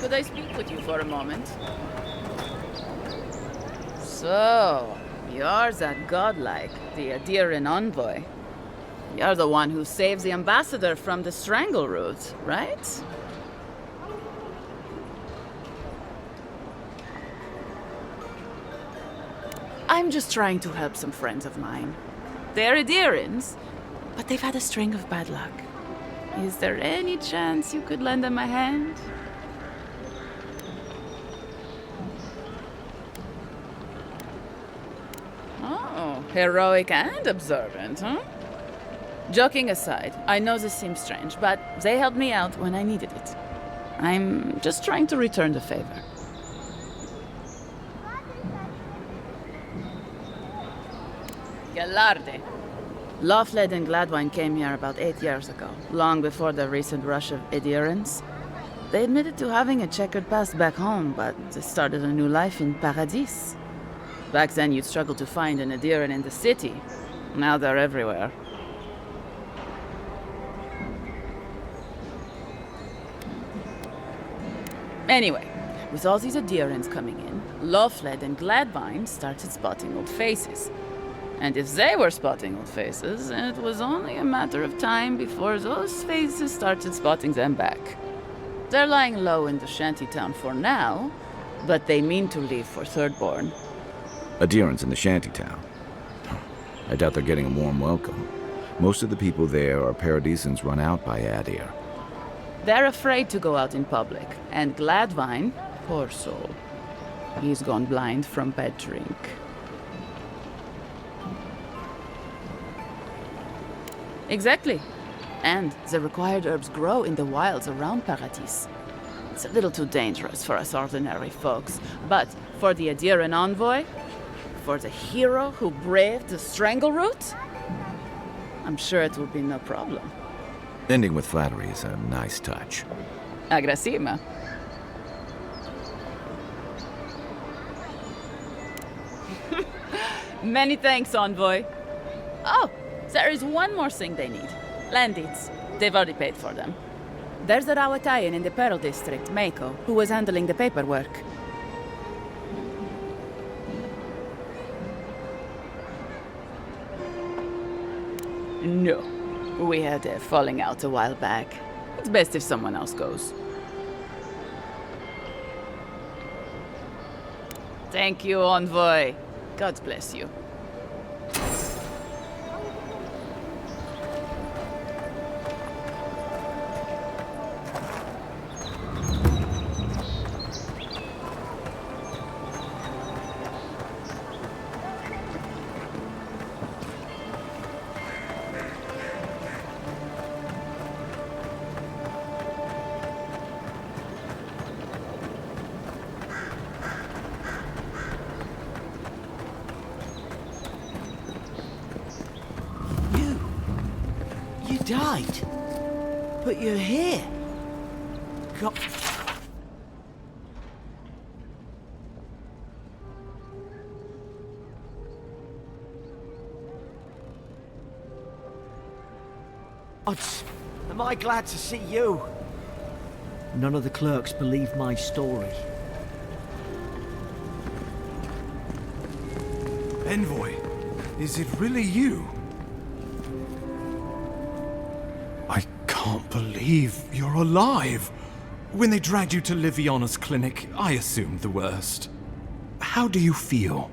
could I speak with you for a moment? So, you're that godlike, the Adiran envoy. You're the one who saves the ambassador from the strangle root, right? I'm just trying to help some friends of mine. They're Adirans, but they've had a string of bad luck. Is there any chance you could lend them a hand? Oh, heroic and observant, huh? Joking aside, I know this seems strange, but they helped me out when I needed it. I'm just trying to return the favor. Galarde. Lawfled and Gladwine came here about 8 years ago, long before the recent rush of adherents. They admitted to having a checkered past back home, but they started a new life in Paradis. Back then, you'd struggle to find an adherent in the city. Now they're everywhere. Anyway, with all these adherents coming in, Lawfled and Gladwine started spotting old faces. And if they were spotting old faces, it was only a matter of time before those faces started spotting them back. They're lying low in the shantytown for now, but they mean to leave for Thirdborn. Adherents in the shantytown? I doubt they're getting a warm welcome. Most of the people there are Paradisans run out by Adir. They're afraid to go out in public, and Gladwine, poor soul, he's gone blind from bad drink. Exactly. And the required herbs grow in the wilds around Paradis. It's a little too dangerous for us ordinary folks, but for the Adiran envoy, for the hero who braved the strangle root, I'm sure it will be no problem. Ending with flattery is a nice touch. Agrasima. Many thanks, envoy. Oh, there is one more thing they need. Land deeds. They've already paid for them. There's a Rawatayan in the Pearl District, Mako, who was handling the paperwork. No. We had a falling out a while back. It's best if someone else goes. Thank you, envoy. God bless you. You died? But you're here. God. Odds, am I glad to see you? None of the clerks believe my story. Envoy, is it really you? I can't believe you're alive. When they dragged you to Liviana's clinic, I assumed the worst. How do you feel?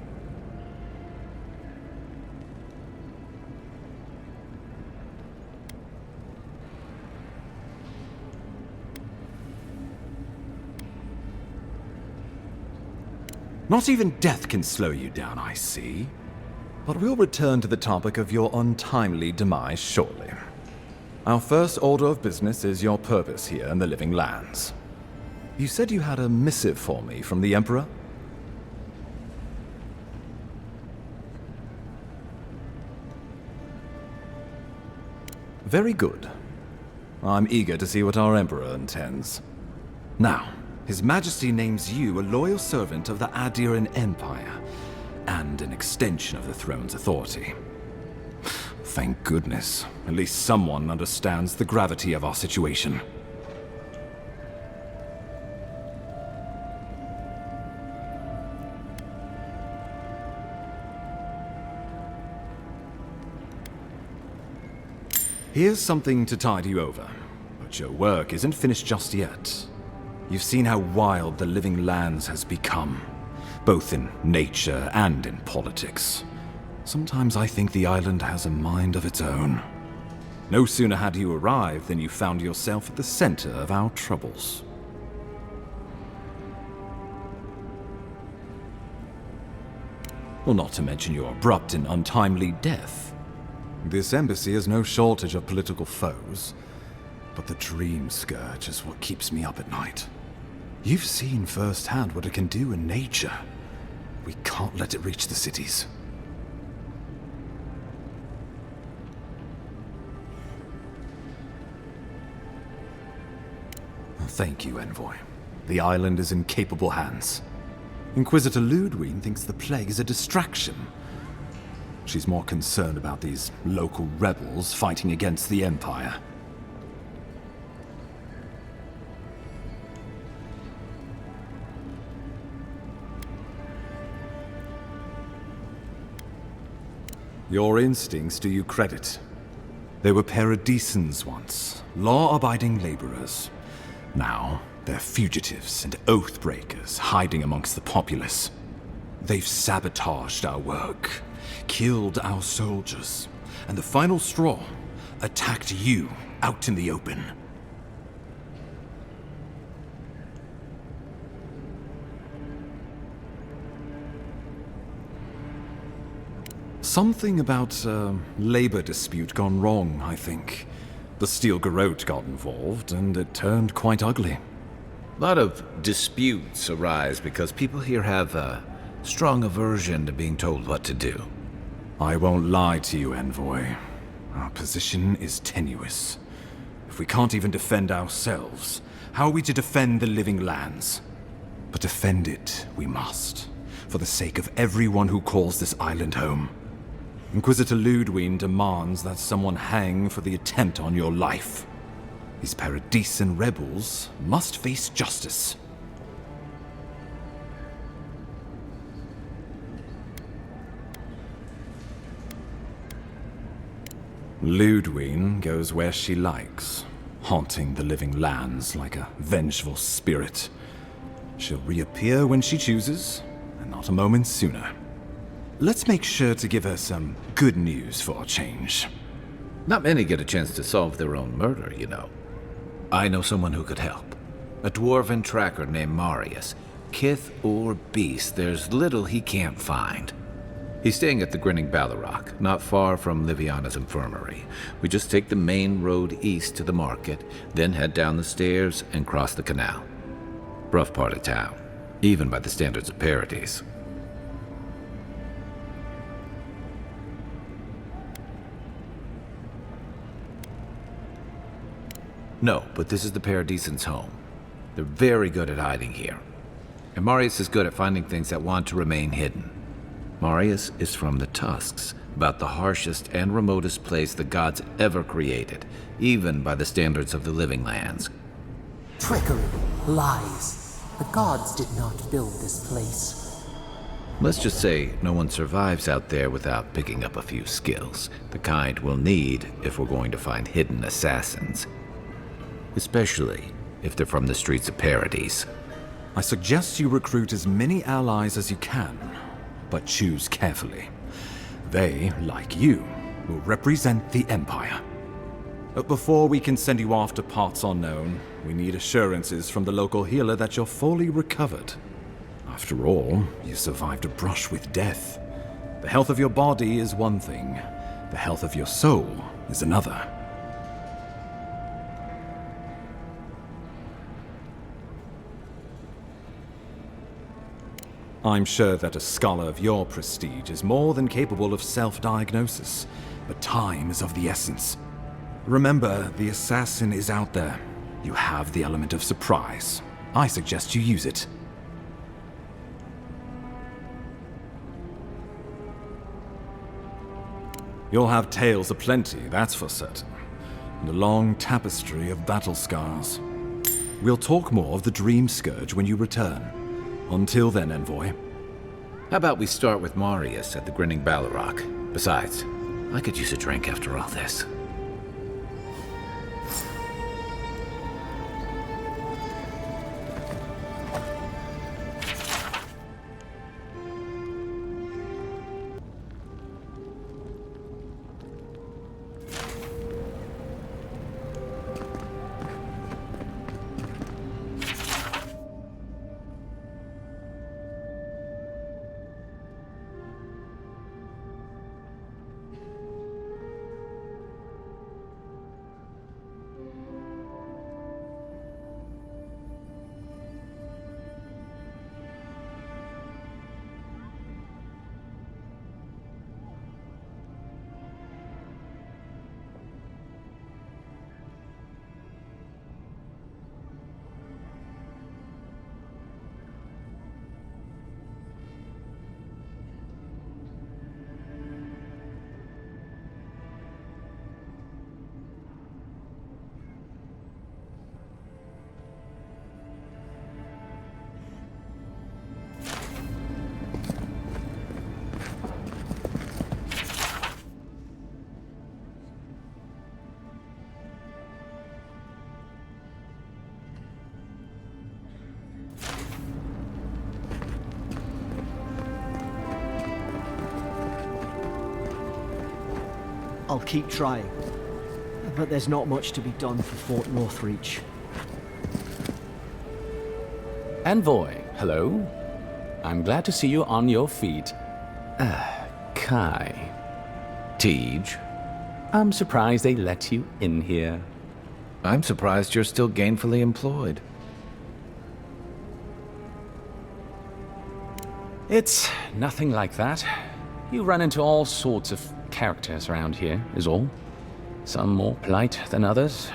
Not even death can slow you down, I see. But we'll return to the topic of your untimely demise shortly. Our first order of business is your purpose here in the Living Lands. You said you had a missive for me from the Emperor? Very good. I'm eager to see what our Emperor intends. Now, His Majesty names you a loyal servant of the Adiran Empire, and an extension of the throne's authority. Thank goodness. At least someone understands the gravity of our situation. Here's something to tide you over. But your work isn't finished just yet. You've seen how wild the Living Lands has become, both in nature and in politics. Sometimes I think the island has a mind of its own. No sooner had you arrived than you found yourself at the center of our troubles. Well, not to mention your abrupt and untimely death. This embassy has no shortage of political foes, but the Dream Scourge is what keeps me up at night. You've seen firsthand what it can do in nature. We can't let it reach the cities. Thank you, Envoy. The island is in capable hands. Inquisitor Ludwig thinks the plague is a distraction. She's more concerned about these local rebels fighting against the Empire. Your instincts do you credit. They were Paradisans once, law-abiding laborers. Now, they're fugitives and oath-breakers hiding amongst the populace. They've sabotaged our work, killed our soldiers, and the final straw, attacked you out in the open. Something about a labor dispute gone wrong, I think. The Steel Garrote got involved, and it turned quite ugly. A lot of disputes arise because people here have a strong aversion to being told what to do. I won't lie to you, Envoy. Our position is tenuous. If we can't even defend ourselves, how are we to defend the Living Lands? But defend it we must, for the sake of everyone who calls this island home. Inquisitor Ludwig demands that someone hang for the attempt on your life. These Paradisan rebels must face justice. Ludwig goes where she likes, haunting the Living Lands like a vengeful spirit. She'll reappear when she chooses, and not a moment sooner. Let's make sure to give her some good news for a change. Not many get a chance to solve their own murder, you know. I know someone who could help. A dwarven tracker named Marius. Kith or beast, there's little he can't find. He's staying at the Grinning Ballarrock, not far from Liviana's infirmary. We just take the main road east to the market, then head down the stairs and cross the canal. Rough part of town, even by the standards of Paradis. No, but this is the Paradisans' home. They're very good at hiding here. And Marius is good at finding things that want to remain hidden. Marius is from the Tusks, about the harshest and remotest place the gods ever created, even by the standards of the Living Lands. Trickery, lies. The gods did not build this place. Let's just say no one survives out there without picking up a few skills, the kind we'll need if we're going to find hidden assassins. Especially if they're from the streets of Paradis. I suggest you recruit as many allies as you can, but choose carefully. They, like you, will represent the Empire. But before we can send you off to parts unknown, we need assurances from the local healer that you're fully recovered. After all, you survived a brush with death. The health of your body is one thing, the health of your soul is another. I'm sure that a scholar of your prestige is more than capable of self-diagnosis, but time is of the essence. Remember, the assassin is out there. You have the element of surprise. I suggest you use it. You'll have tales aplenty, that's for certain, and a long tapestry of battle scars. We'll talk more of the Dream Scourge when you return. Until then, Envoy. How about we start with Marius at the Grinning Ballarrock? Besides, I could use a drink after all this. I'll keep trying. But there's not much to be done for Fort Northreach. Envoy, hello. I'm glad to see you on your feet. Kai. Tej, I'm surprised they let you in here. I'm surprised you're still gainfully employed. It's nothing like that. You run into all sorts of characters around here, is all. Some more polite than others.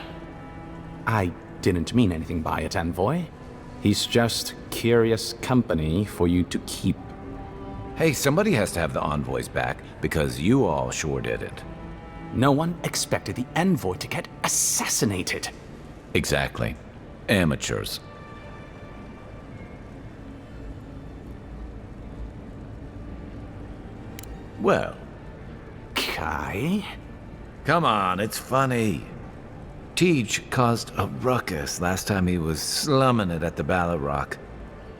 I didn't mean anything by it, Envoy. He's just curious company for you to keep. Hey, somebody has to have the envoys back, because you all sure didn't. No one expected the Envoy to get assassinated. Exactly. Amateurs. Well, Kai? come on, it's funny. Tej caused a ruckus last time he was slumming it at the Ballot Rock.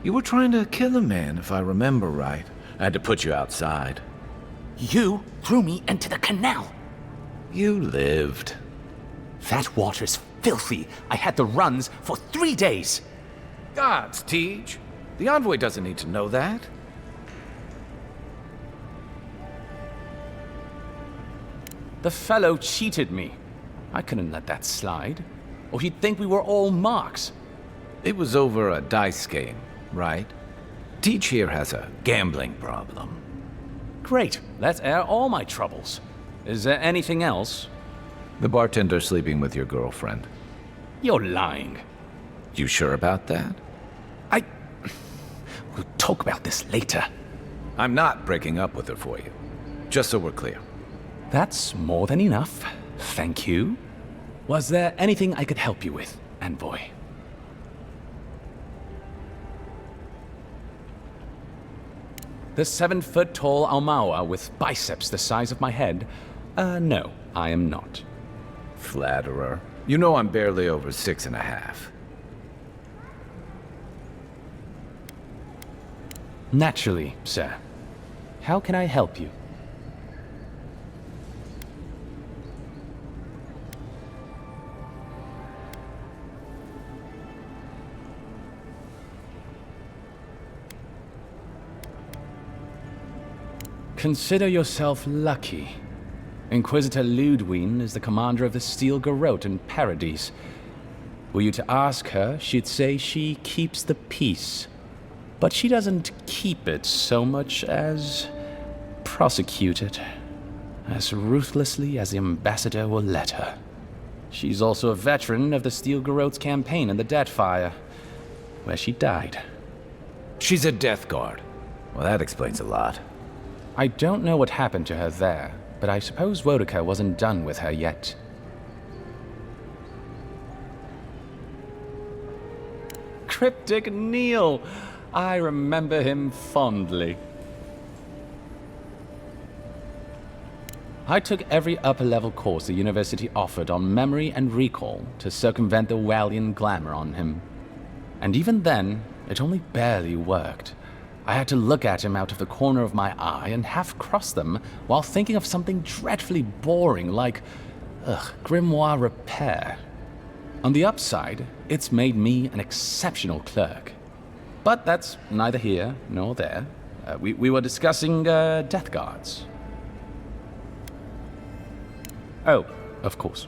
You were trying to kill a man, if I remember right. I had to put you outside. You threw me into the canal. You lived. That water's filthy. I had the runs for 3 days. Gods, Tej. The envoy doesn't need to know that. The fellow cheated me. I couldn't let that slide. Or he'd think we were all marks. It was over a dice game, right? Tej here has a gambling problem. Great. Let's air all my troubles. Is there anything else? The bartender sleeping with your girlfriend. You're lying. You sure about that? We'll talk about this later. I'm not breaking up with her for you. Just so we're clear. That's more than enough. Thank you. Was there anything I could help you with, Envoy? The 7-foot-tall Aumaua with biceps the size of my head? No, I am not. Flatterer. You know I'm barely over 6.5. Naturally, sir. How can I help you? Consider yourself lucky. Inquisitor Ludwine is the commander of the Steel Garrote in Paradis. Were you to ask her, she'd say she keeps the peace. But she doesn't keep it so much as prosecute it. As ruthlessly as the ambassador will let her. She's also a veteran of the Steel Garrote's campaign in the Deathfire, where she died. She's a death guard. Well, that explains a lot. I don't know what happened to her there, but I suppose Wodaka wasn't done with her yet. Cryptic Neil! I remember him fondly. I took every upper-level course the university offered on memory and recall to circumvent the Wallian glamour on him. And even then, it only barely worked. I had to look at him out of the corner of my eye and half cross them while thinking of something dreadfully boring like, grimoire repair. On the upside, it's made me an exceptional clerk. But that's neither here nor there. We were discussing death guards. Oh, of course.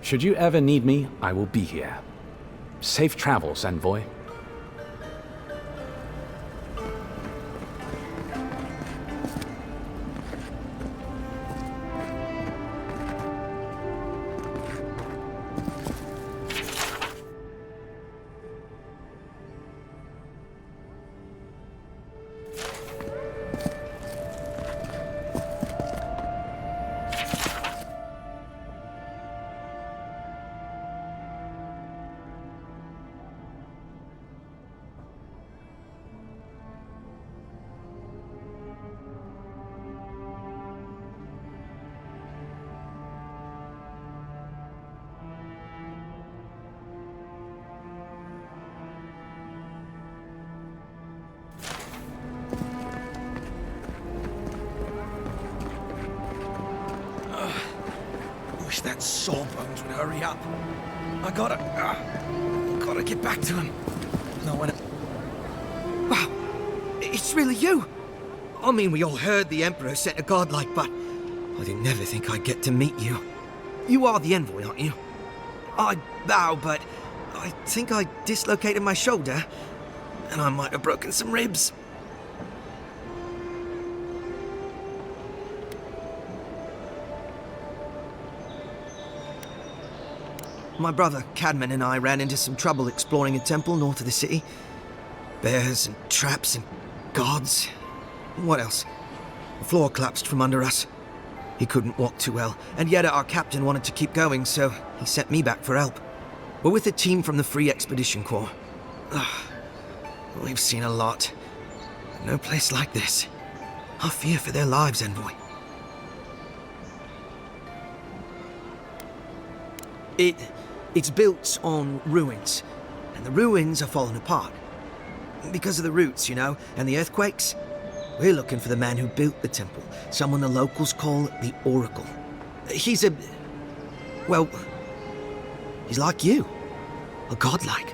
Should you ever need me, I will be here. Safe travels, Envoy. wish that sawbones would hurry up. I gotta get back to him. No one... Wow, it's really you. I mean, we all heard the Emperor sent a godlike, but I didn't never think I'd get to meet you. You are the envoy, aren't you? I bow, but I think I dislocated my shoulder, and I might have broken some ribs. My brother, Cadman, and I ran into some trouble exploring a temple north of the city. Bears and traps and guards. What else? The floor collapsed from under us. He couldn't walk too well, and yet our captain wanted to keep going, so he sent me back for help. We're with a team from the Free Expedition Corps. We've seen a lot. No place like this. I fear for their lives, Envoy. It's built on ruins, and the ruins are falling apart. Because of the roots, you know, and the earthquakes. We're looking for the man who built the temple, someone the locals call the Oracle. He's well, he's like you, a godlike.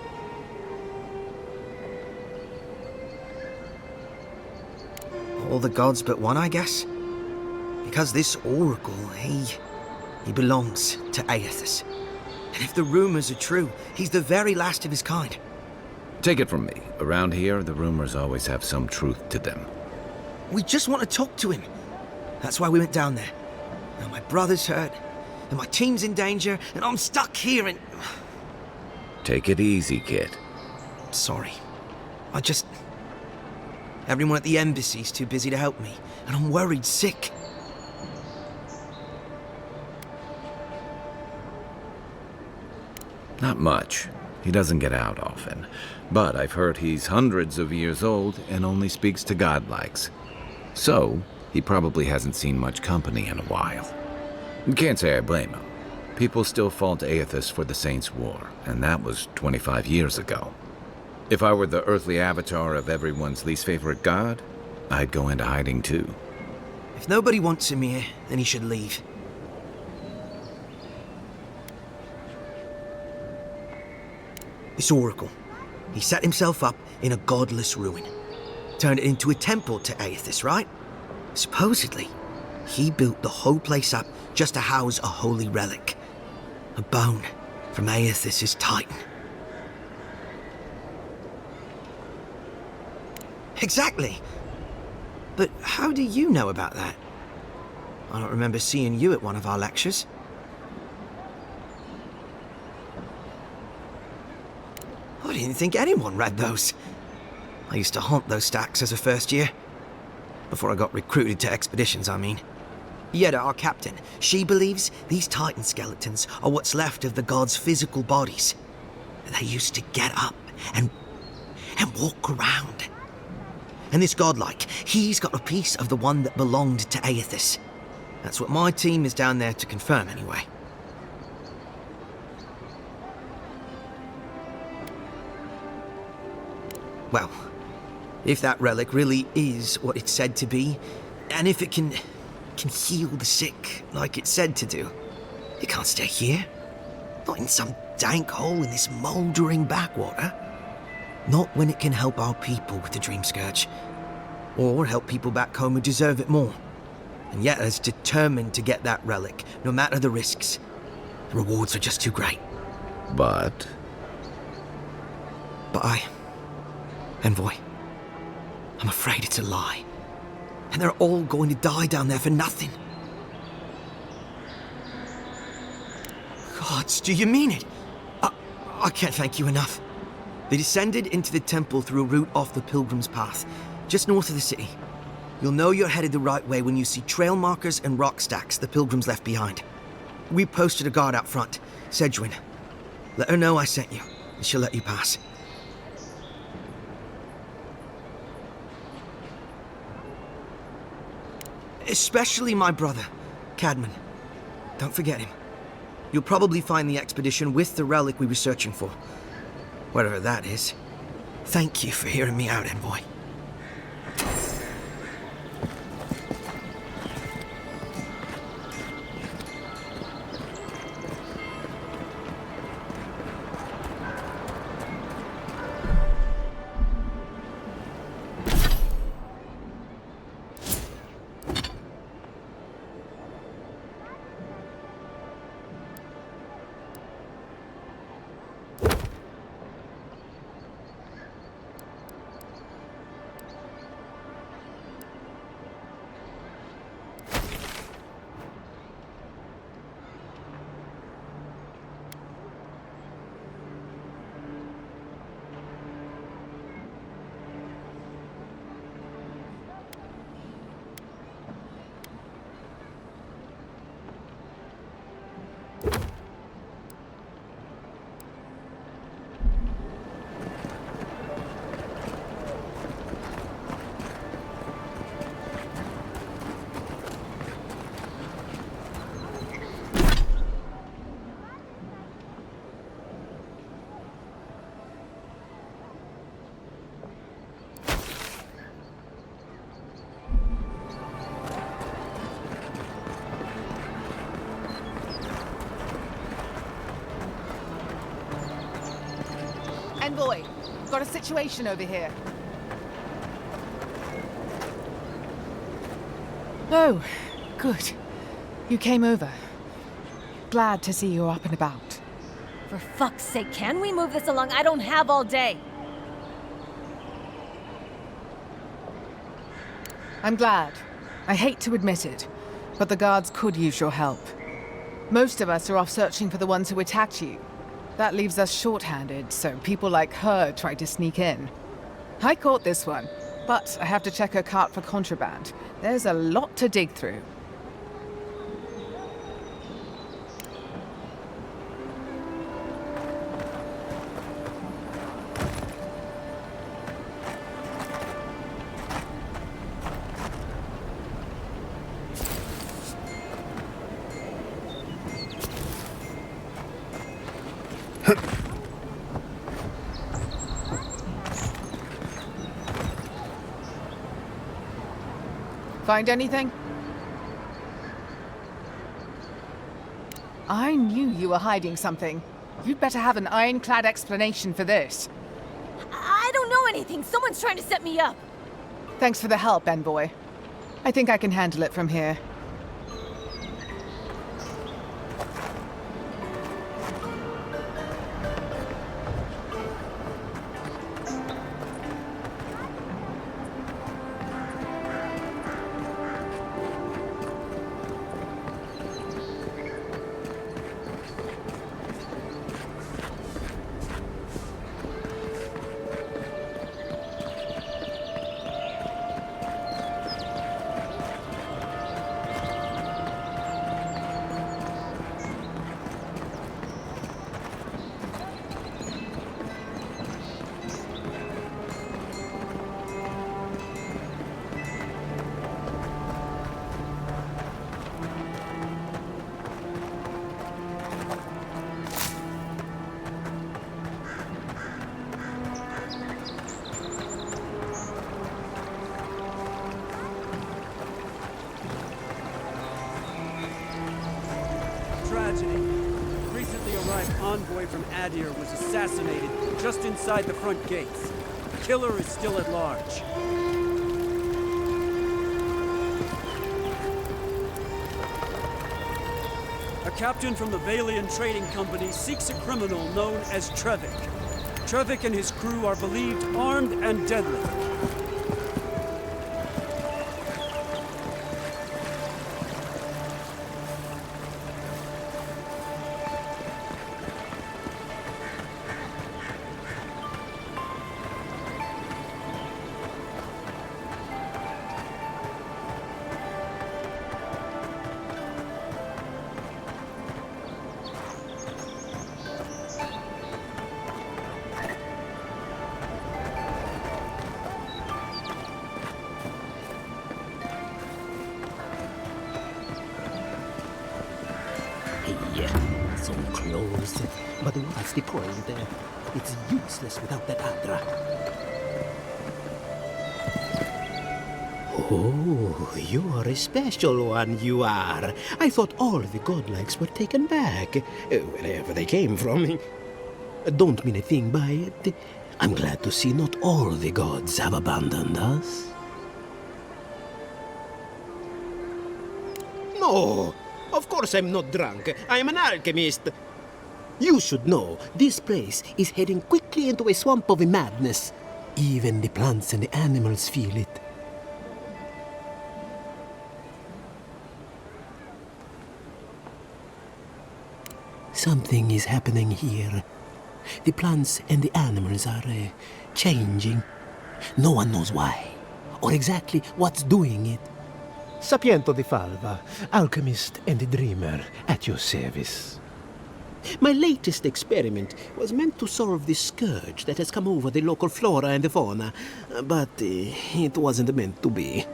All the gods but one, I guess. Because this Oracle, he belongs to Aethys. And if the rumors are true, he's the very last of his kind. Take it from me. Around here, the rumors always have some truth to them. We just want to talk to him. That's why we went down there. Now my brother's hurt, and my team's in danger, and I'm stuck here and... Take it easy, kid. Sorry. Everyone at the embassy's too busy to help me, and I'm worried sick. Not much. He doesn't get out often. But I've heard he's hundreds of years old and only speaks to godlikes. So, he probably hasn't seen much company in a while. Can't say I blame him. People still fault Aethys for the Saints' War, and that was 25 years ago. If I were the earthly avatar of everyone's least favorite god, I'd go into hiding too. If nobody wants him here, then he should leave. This Oracle, he set himself up in a godless ruin. Turned it into a temple to Aethys, right? Supposedly, he built the whole place up just to house a holy relic. A bone from Aethys' Titan. Exactly! But how do you know about that? I don't remember seeing you at one of our lectures. I didn't think anyone read those. I used to haunt those stacks as a first year. Before I got recruited to expeditions, I mean. Yetta, our captain, she believes these Titan skeletons are what's left of the gods' physical bodies. They used to get up and walk around. And this godlike, he's got a piece of the one that belonged to Aethys. That's what my team is down there to confirm, anyway. Well, if that relic really is what it's said to be, and if it can heal the sick like it's said to do, it can't stay here. Not in some dank hole in this mouldering backwater. Not when it can help our people with the Dream Scourge. Or help people back home who deserve it more. And yet is determined to get that relic, no matter the risks. The rewards are just too great. But Envoy, I'm afraid it's a lie. And they're all going to die down there for nothing. Gods, do you mean it? I can't thank you enough. They descended into the temple through a route off the Pilgrim's Path, just north of the city. You'll know you're headed the right way when you see trail markers and rock stacks the Pilgrims left behind. We posted a guard out front, Sedgwin. Let her know I sent you, and she'll let you pass. Especially my brother, Cadman. Don't forget him. You'll probably find the expedition with the relic we were searching for. Whatever that is. Thank you for hearing me out, Envoy. Envoy! Got a situation over here. Oh, good. You came over. Glad to see you're up and about. For fuck's sake, can we move this along? I don't have all day. I'm glad. I hate to admit it, but the guards could use your help. Most of us are off searching for the ones who attacked you. That leaves us short-handed, so people like her try to sneak in. I caught this one, but I have to check her cart for contraband. There's a lot to dig through. Find anything? I knew you were hiding something. You'd better have an ironclad explanation for this. I don't know anything. Someone's trying to set me up. Thanks for the help, Envoy. I think I can handle it from here. Tragedy. Recently arrived envoy from Adir was assassinated just inside the front gates. The killer is still at large. A captain from the Valian Trading Company seeks a criminal known as Trevik. Trevik and his crew are believed armed and deadly. So close. But what's the point? It's useless without that Adra. Oh, you are a special one, you are. I thought all the godlikes were taken back, wherever they came from. Don't mean a thing by it. I'm glad to see not all the gods have abandoned us. No, of course I'm not drunk. I'm an alchemist. You should know, this place is heading quickly into a swamp of madness. Even the plants and the animals feel it. Something is happening here. The plants and the animals are changing. No one knows why, or exactly what's doing it. Sapiento di Falva, alchemist and dreamer, at your service. My latest experiment was meant to solve the scourge that has come over the local flora and the fauna, but it wasn't meant to be.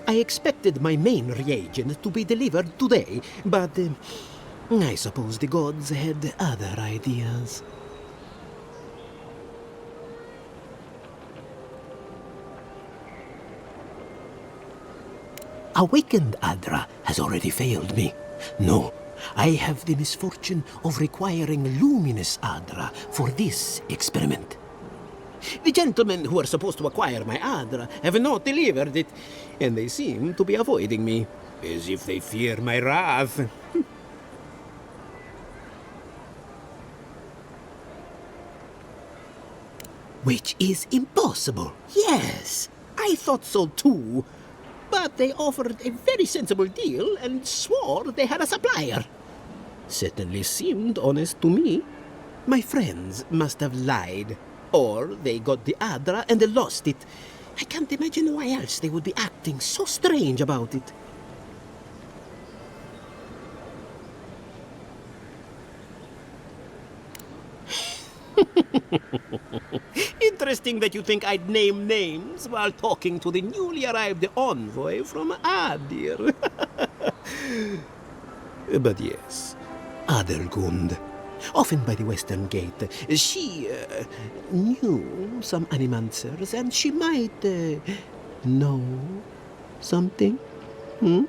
I expected my main reagent to be delivered today, but I suppose the gods had other ideas. Awakened Adra has already failed me. No, I have the misfortune of requiring luminous Adra for this experiment. The gentlemen who are supposed to acquire my Adra have not delivered it, and they seem to be avoiding me, as if they fear my wrath. Which is impossible. Yes, I thought so too. But they offered a very sensible deal and swore they had a supplier. Certainly seemed honest to me. My friends must have lied. Or they got the Adra and they lost it. I can't imagine why else they would be acting so strange about it. Interesting that you think I'd name names while talking to the newly arrived envoy from Adir. But yes, Adelgund, often by the western gate, she knew some animancers, and she might know something. Hmm?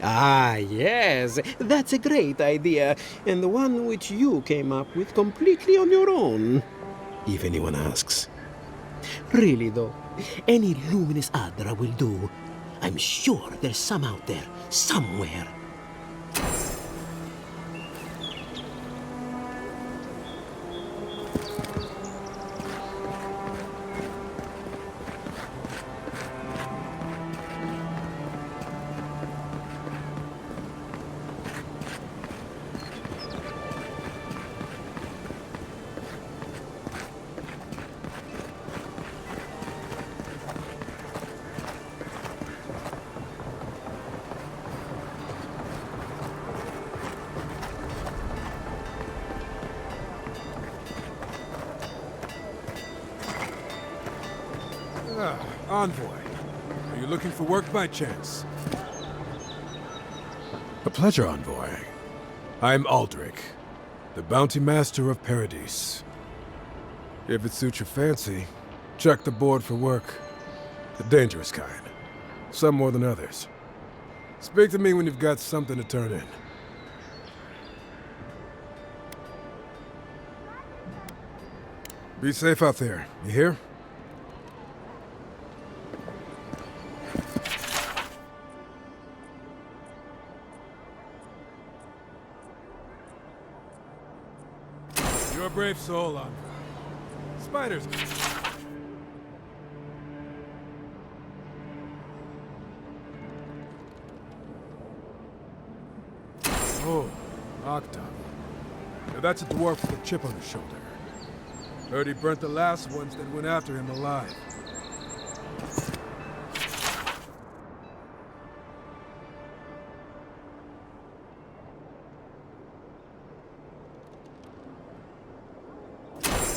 Ah, yes, that's a great idea, and the one which you came up with completely on your own, if anyone asks. Really, though, any luminous Adra will do. I'm sure there's some out there, somewhere. Envoy, are you looking for work by chance? A pleasure, Envoy. I'm Aldrich, the bounty master of Paradis. If it suits your fancy, check the board for work. The dangerous kind. Some more than others. Speak to me when you've got something to turn in. Be safe out there, you hear? You're a brave soul, Envoy. Spiders. Oh, Octa. Now that's a dwarf with a chip on his shoulder. Heard he burnt the last ones that went after him alive.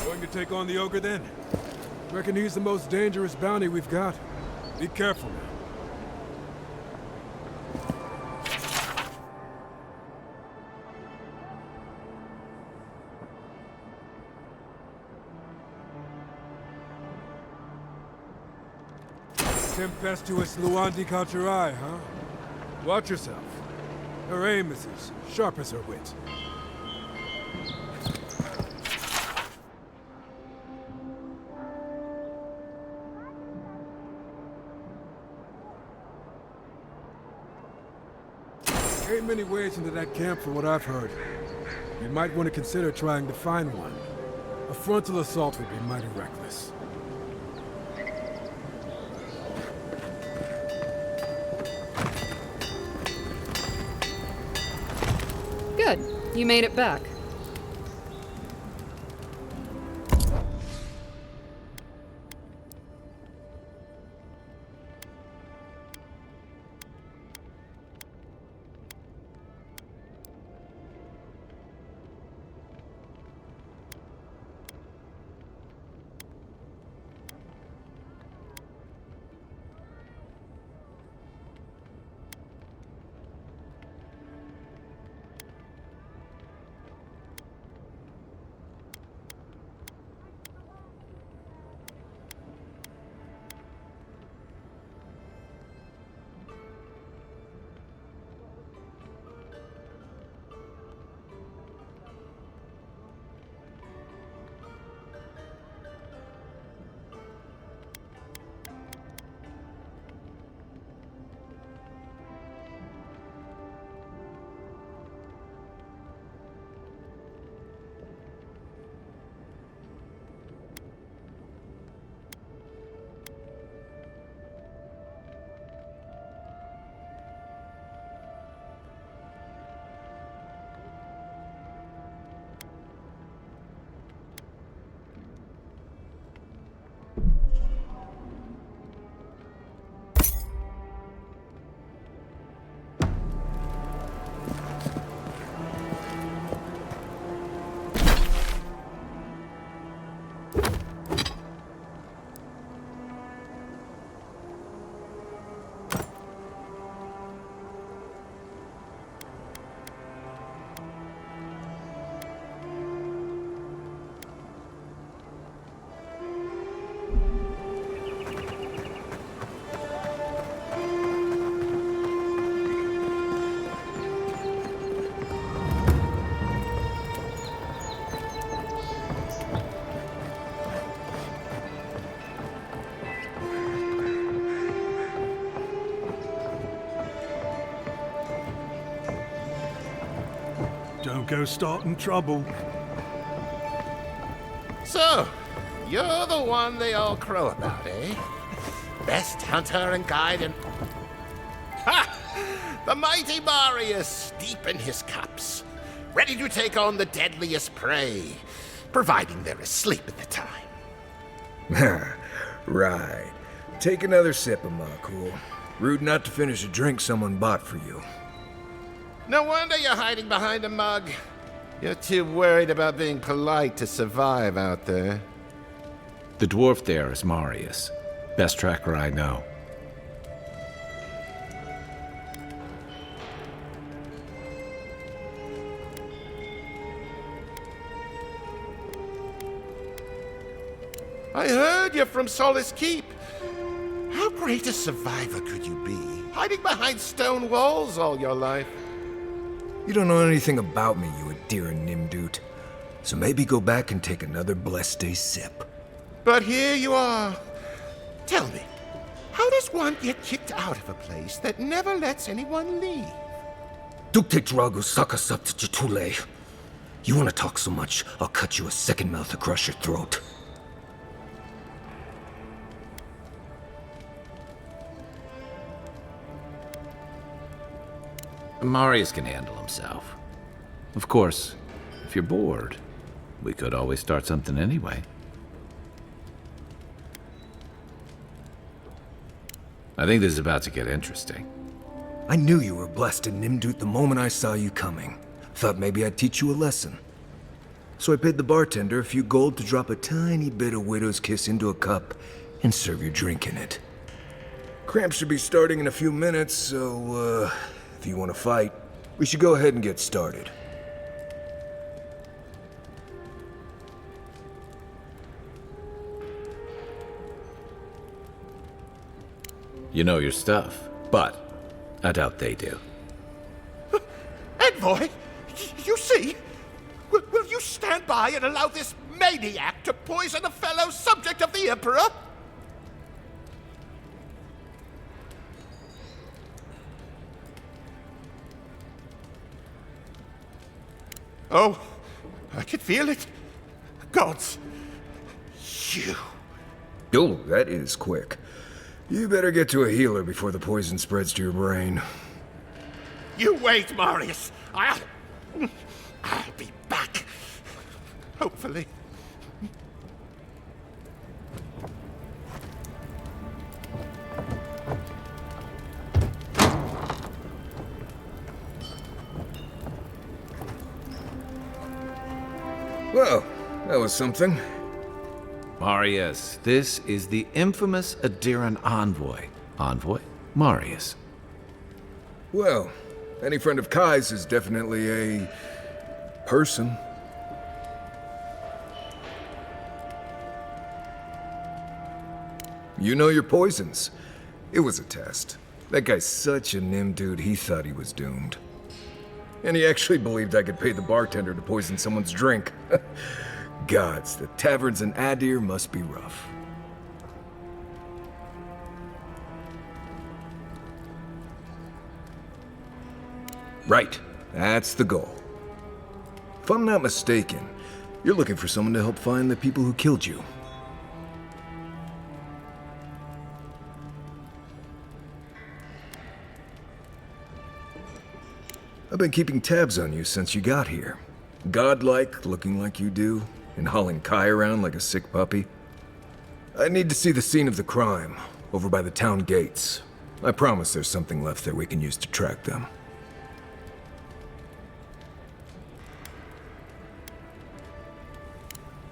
Going to take on the ogre then? Reckon he's the most dangerous bounty we've got. Be careful now. Tempestuous Luandi caught your eye, huh? Watch yourself. Her aim is as sharp as her wit. Ain't many ways into that camp from what I've heard. You might want to consider trying to find one. A frontal assault would be mighty reckless. Good. You made it back. Don't go starting trouble. So, you're the one they all crow about, eh? Best hunter and guide in... Ha! The mighty Marius, deep in his cups, ready to take on the deadliest prey, providing they're asleep at the time. Right. Take another sip of Aumaua. Rude not to finish a drink someone bought for you. No wonder you're hiding behind a mug. You're too worried about being polite to survive out there. The dwarf there is Marius. Best tracker I know. I heard you're from Solace Keep. How great a survivor could you be, hiding behind stone walls all your life? You don't know anything about me, you Adiran Nimdut. So maybe go back and take another blessed day sip. But here you are. Tell me, how does one get kicked out of a place that never lets anyone leave? Dukte Drago Sakasap Jitule. You want to talk so much, I'll cut you a second mouth across your throat. Marius can handle himself. Of course, if you're bored, we could always start something anyway. I think this is about to get interesting. I knew you were blessed in Nimdut the moment I saw you coming. Thought maybe I'd teach you a lesson. So I paid the bartender a few gold to drop a tiny bit of Widow's Kiss into a cup and serve your drink in it. Cramps should be starting in a few minutes, so, if you want to fight, we should go ahead and get started. You know your stuff, but I doubt they do. Envoy, you see? Will you stand by and allow this maniac to poison a fellow subject of the Emperor? Oh, I can feel it. Gods, you. Oh, that is quick. You better get to a healer before the poison spreads to your brain. You wait, Marius. I'll be back. Hopefully. Well, that was something. Marius, this is the infamous Adiran envoy. Envoy? Marius. Well, any friend of Kai's is definitely a... person. You know your poisons. It was a test. That guy's such a Nimdut, he thought he was doomed. And he actually believed I could pay the bartender to poison someone's drink. Gods, the taverns in Adir must be rough. Right, that's the goal. If I'm not mistaken, you're looking for someone to help find the people who killed you. I've been keeping tabs on you since you got here. Godlike, looking like you do, and hauling Kai around like a sick puppy. I need to see the scene of the crime, over by the town gates. I promise there's something left there we can use to track them.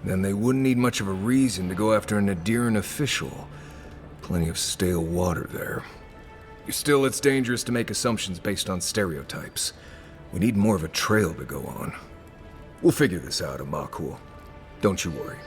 Then they wouldn't need much of a reason to go after an Adiran official. Plenty of stale water there. Still, it's dangerous to make assumptions based on stereotypes. We need more of a trail to go on. We'll figure this out, Aumaua. Don't you worry.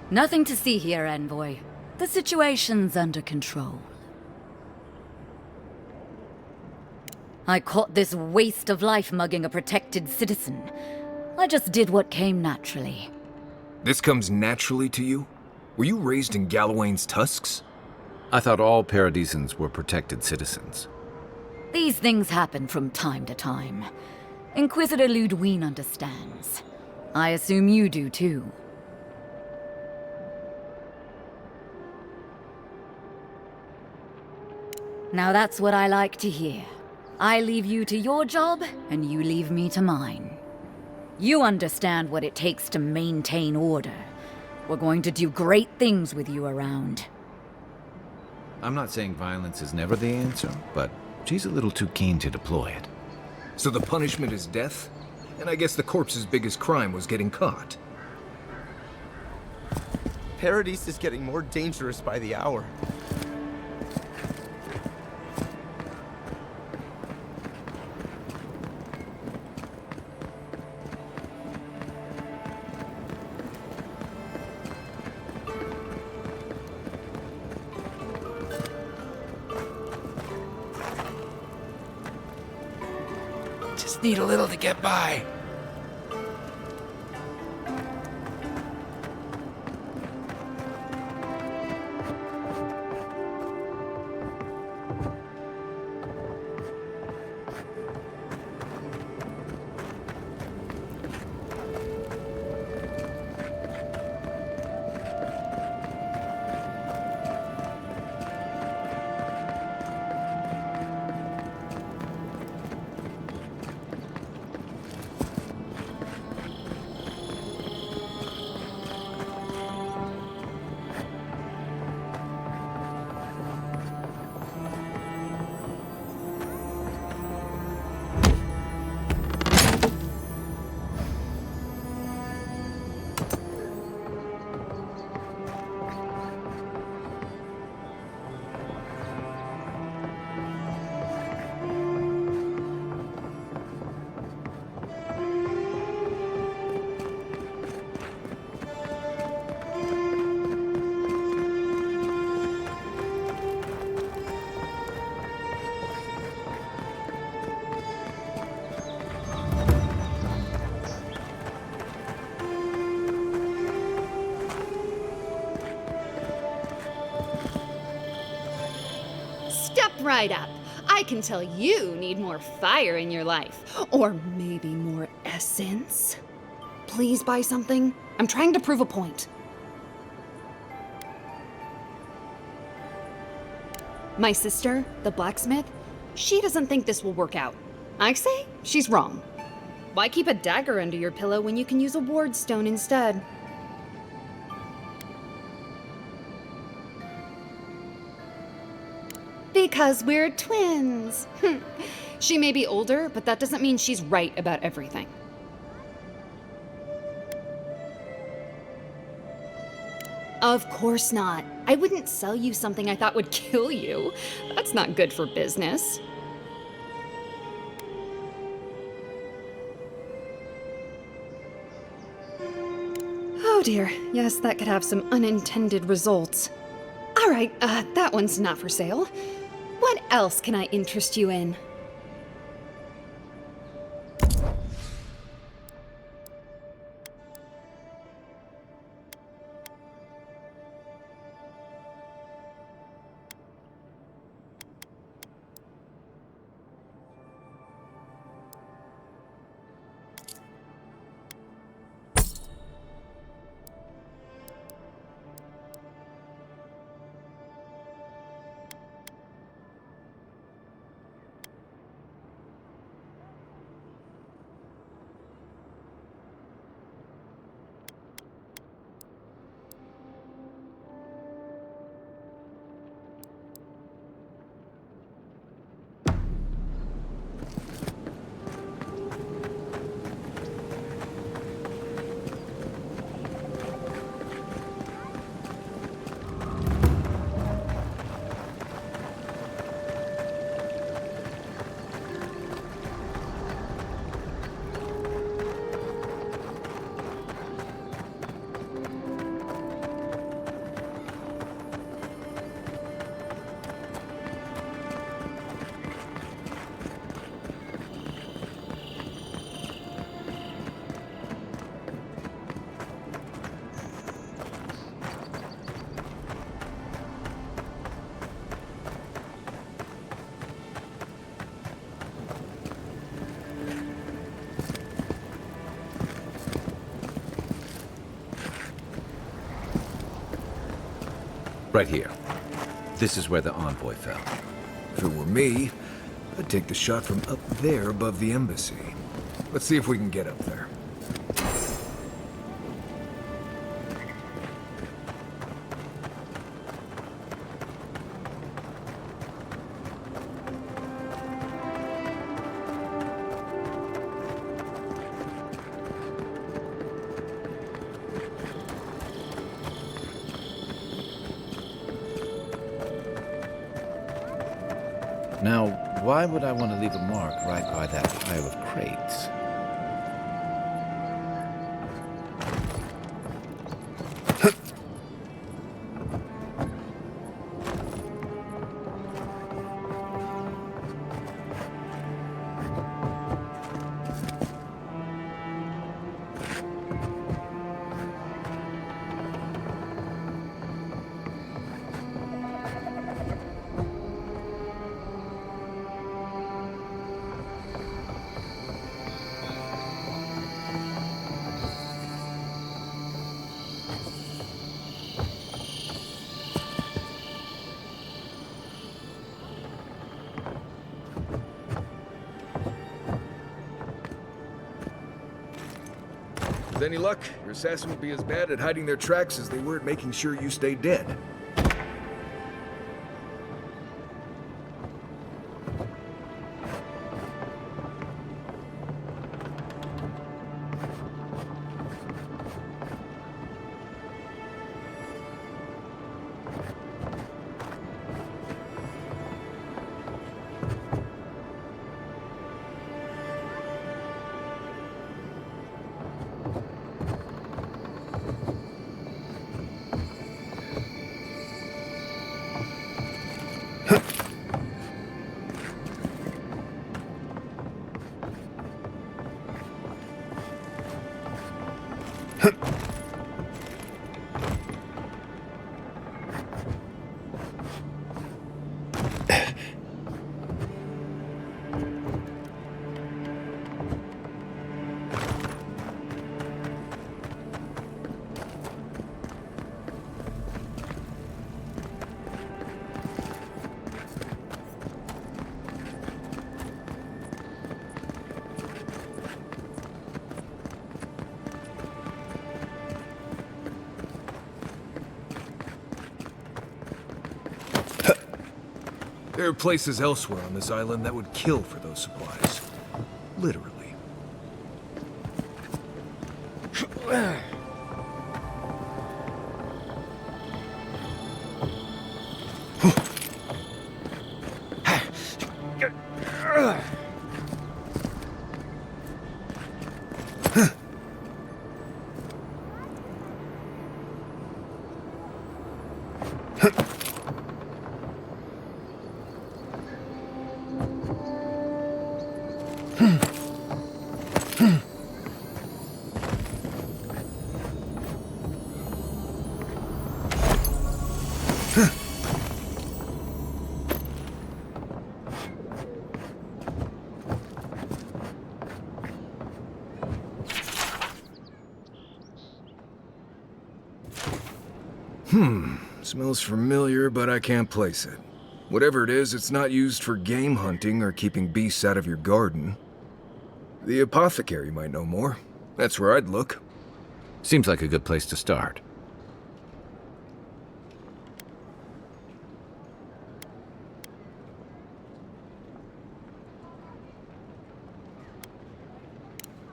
Nothing to see here, Envoy. The situation's under control. I caught this waste of life mugging a protected citizen. I just did what came naturally. This comes naturally to you? Were you raised in Gallowayne's tusks? I thought all Paradisans were protected citizens. These things happen from time to time. Inquisitor Ludwine understands. I assume you do too. Now that's what I like to hear. I leave you to your job, and you leave me to mine. You understand what it takes to maintain order. We're going to do great things with you around. I'm not saying violence is never the answer, but she's a little too keen to deploy it. So the punishment is death? And I guess the corpse's biggest crime was getting caught. Paradis is getting more dangerous by the hour. Just need a little to get by. Step right up. I can tell you need more fire in your life. Or maybe more essence. Please buy something. I'm trying to prove a point. My sister, the blacksmith, she doesn't think this will work out. I say she's wrong. Why keep a dagger under your pillow when you can use a ward stone instead? Because we're twins. She may be older, but that doesn't mean she's right about everything. Of course not. I wouldn't sell you something I thought would kill you. That's not good for business. Oh dear, yes, that could have some unintended results. All right, that one's not for sale. What else can I interest you in? Right here. This is where the envoy fell. If it were me, I'd take the shot from up there above the embassy. Let's see if we can get up there. Now, why would I want to leave a mark right by that pile of crates? With any luck, your assassin will be as bad at hiding their tracks as they were at making sure you stay dead. There are places elsewhere on this island that would kill for those supplies. Literally. Smells familiar, but I can't place it. Whatever it is, it's not used for game hunting or keeping beasts out of your garden. The apothecary might know more. That's where I'd look. Seems like a good place to start.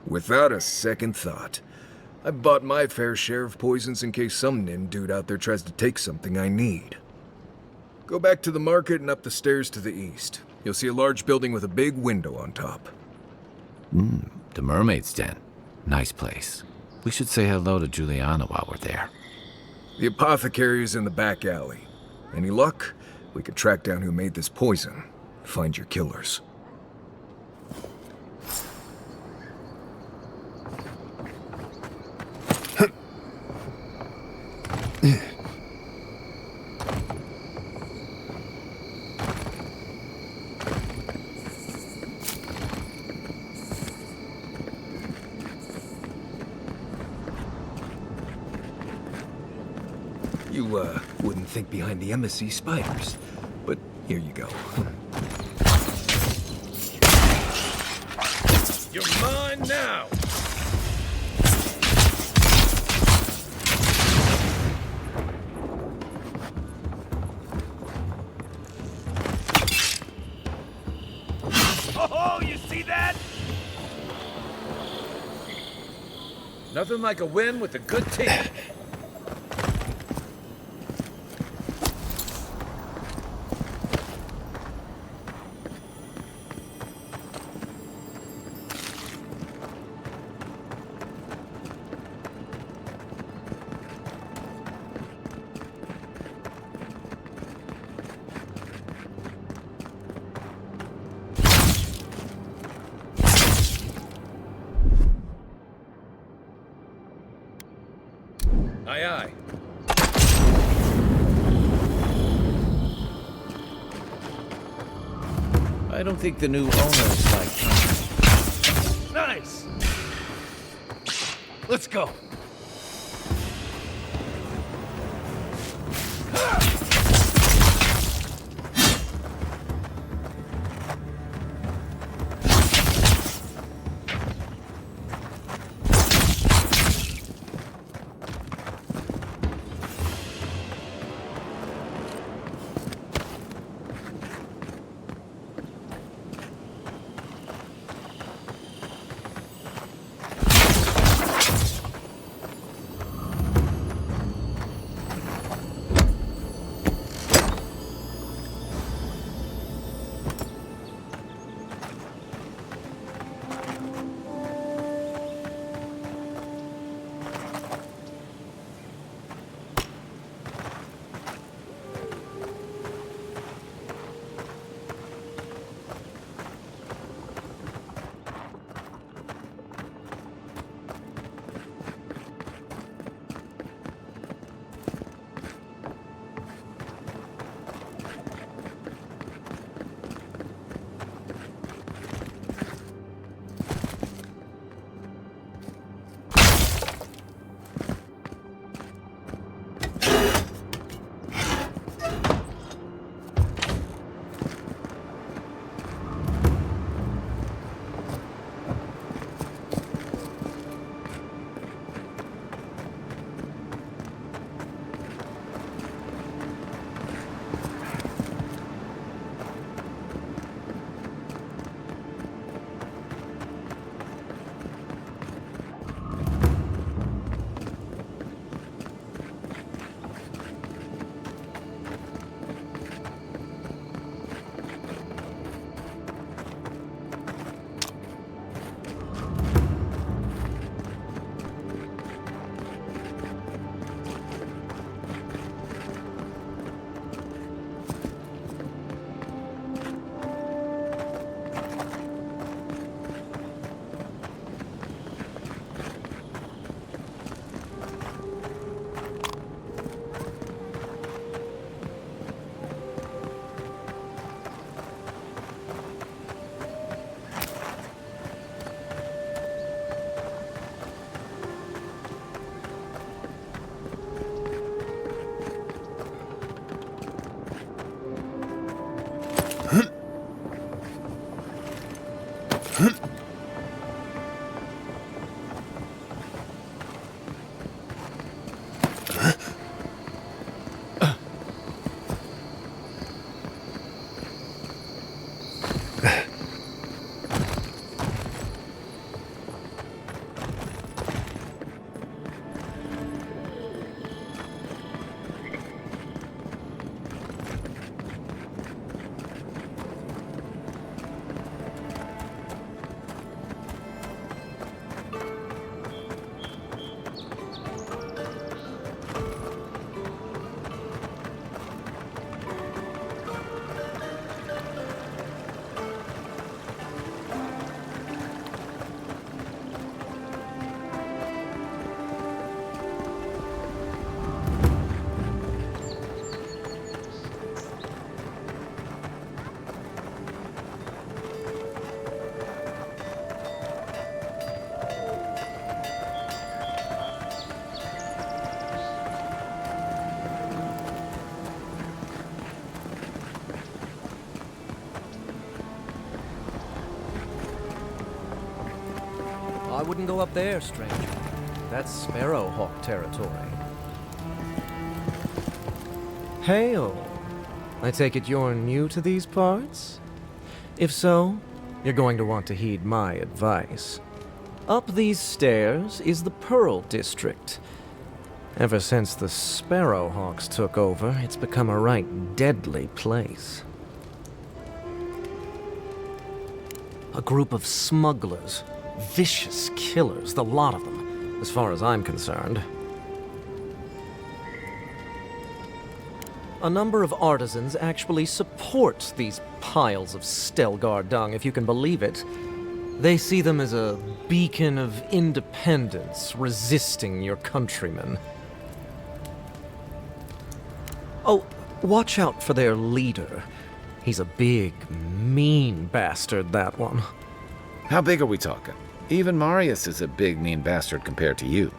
Without a second thought. I've bought my fair share of poisons in case some nim dude out there tries to take something I need. Go back to the market and up the stairs to the east. You'll see a large building with a big window on top. The Mermaid's Den. Nice place. We should say hello to Juliana while we're there. The apothecary is in the back alley. Any luck? We could track down who made this poison. Find your killers. Wouldn't think behind the embassy spiders. But here you go. You're mine now! Oh, you see that? Nothing like a win with a good team. Aye, aye. I don't think the new owners like Tom. Nice! Let's go. I wouldn't go up there, stranger. That's Sparrowhawk territory. Hey-o. I take it you're new to these parts? If so, you're going to want to heed my advice. Up these stairs is the Pearl District. Ever since the Sparrowhawks took over, it's become a right deadly place. A group of smugglers, vicious killers, the lot of them, as far as I'm concerned. A number of artisans actually support these piles of Stelgar dung, if you can believe it. They see them as a beacon of independence, resisting your countrymen. Oh, watch out for their leader. He's a big, mean bastard, that one. How big are we talking? Even Marius is a big, mean bastard compared to you.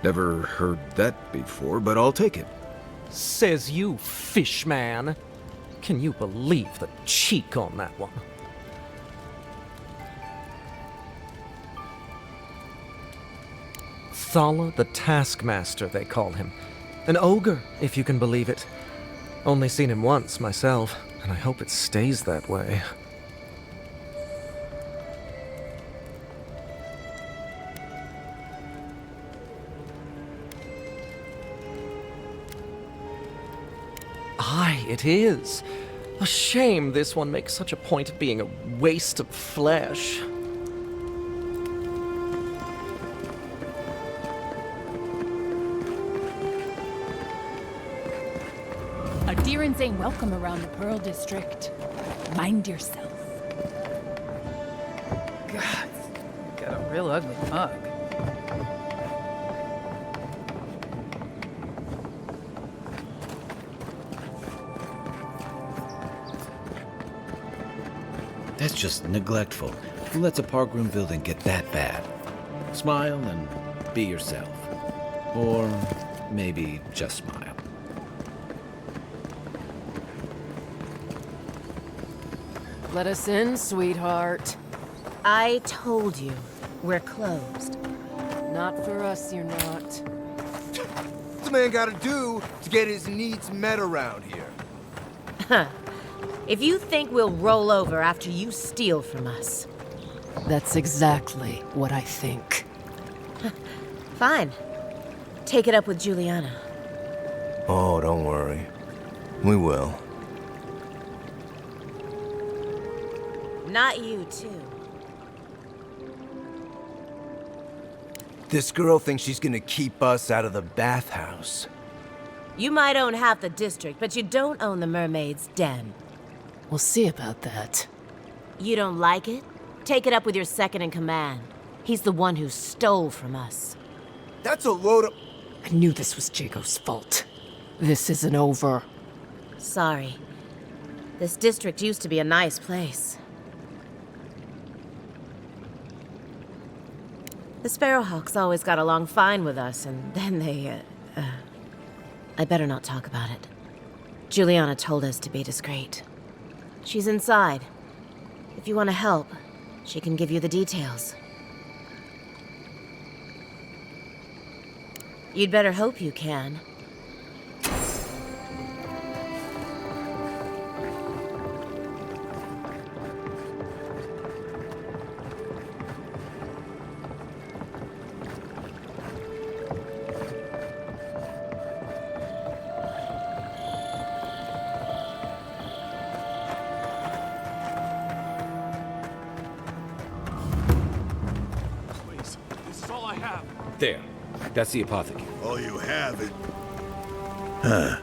Never heard that before, but I'll take it. Says you, fishman. Can you believe the cheek on that one? Thala the Taskmaster, they call him. An ogre, if you can believe it. Only seen him once, myself, and I hope it stays that way. Aye, it is. A shame this one makes such a point of being a waste of flesh. Adherents ain't welcome around the Pearl District. Mind yourself. God, got a real ugly mug. That's just neglectful. Who lets a parkroom building get that bad? Smile and be yourself. Or maybe just smile. Let us in, sweetheart. I told you, we're closed. Not for us, you're not. What's a man gotta do to get his needs met around here? Huh. If you think we'll roll over after you steal from us. That's exactly what I think. Fine. Take it up with Juliana. Oh, don't worry. We will. Not you, too. This girl thinks she's gonna keep us out of the bathhouse. You might own half the district, but you don't own the mermaid's den. We'll see about that. You don't like it? Take it up with your second in command. He's the one who stole from us. That's a load of... I knew this was Jago's fault. This isn't over. Sorry. This district used to be a nice place. The Sparrowhawks always got along fine with us, and then they, I better not talk about it. Juliana told us to be discreet. She's inside. If you want to help, she can give you the details. You'd better hope you can. There. That's the apothecary. All you have is... Huh.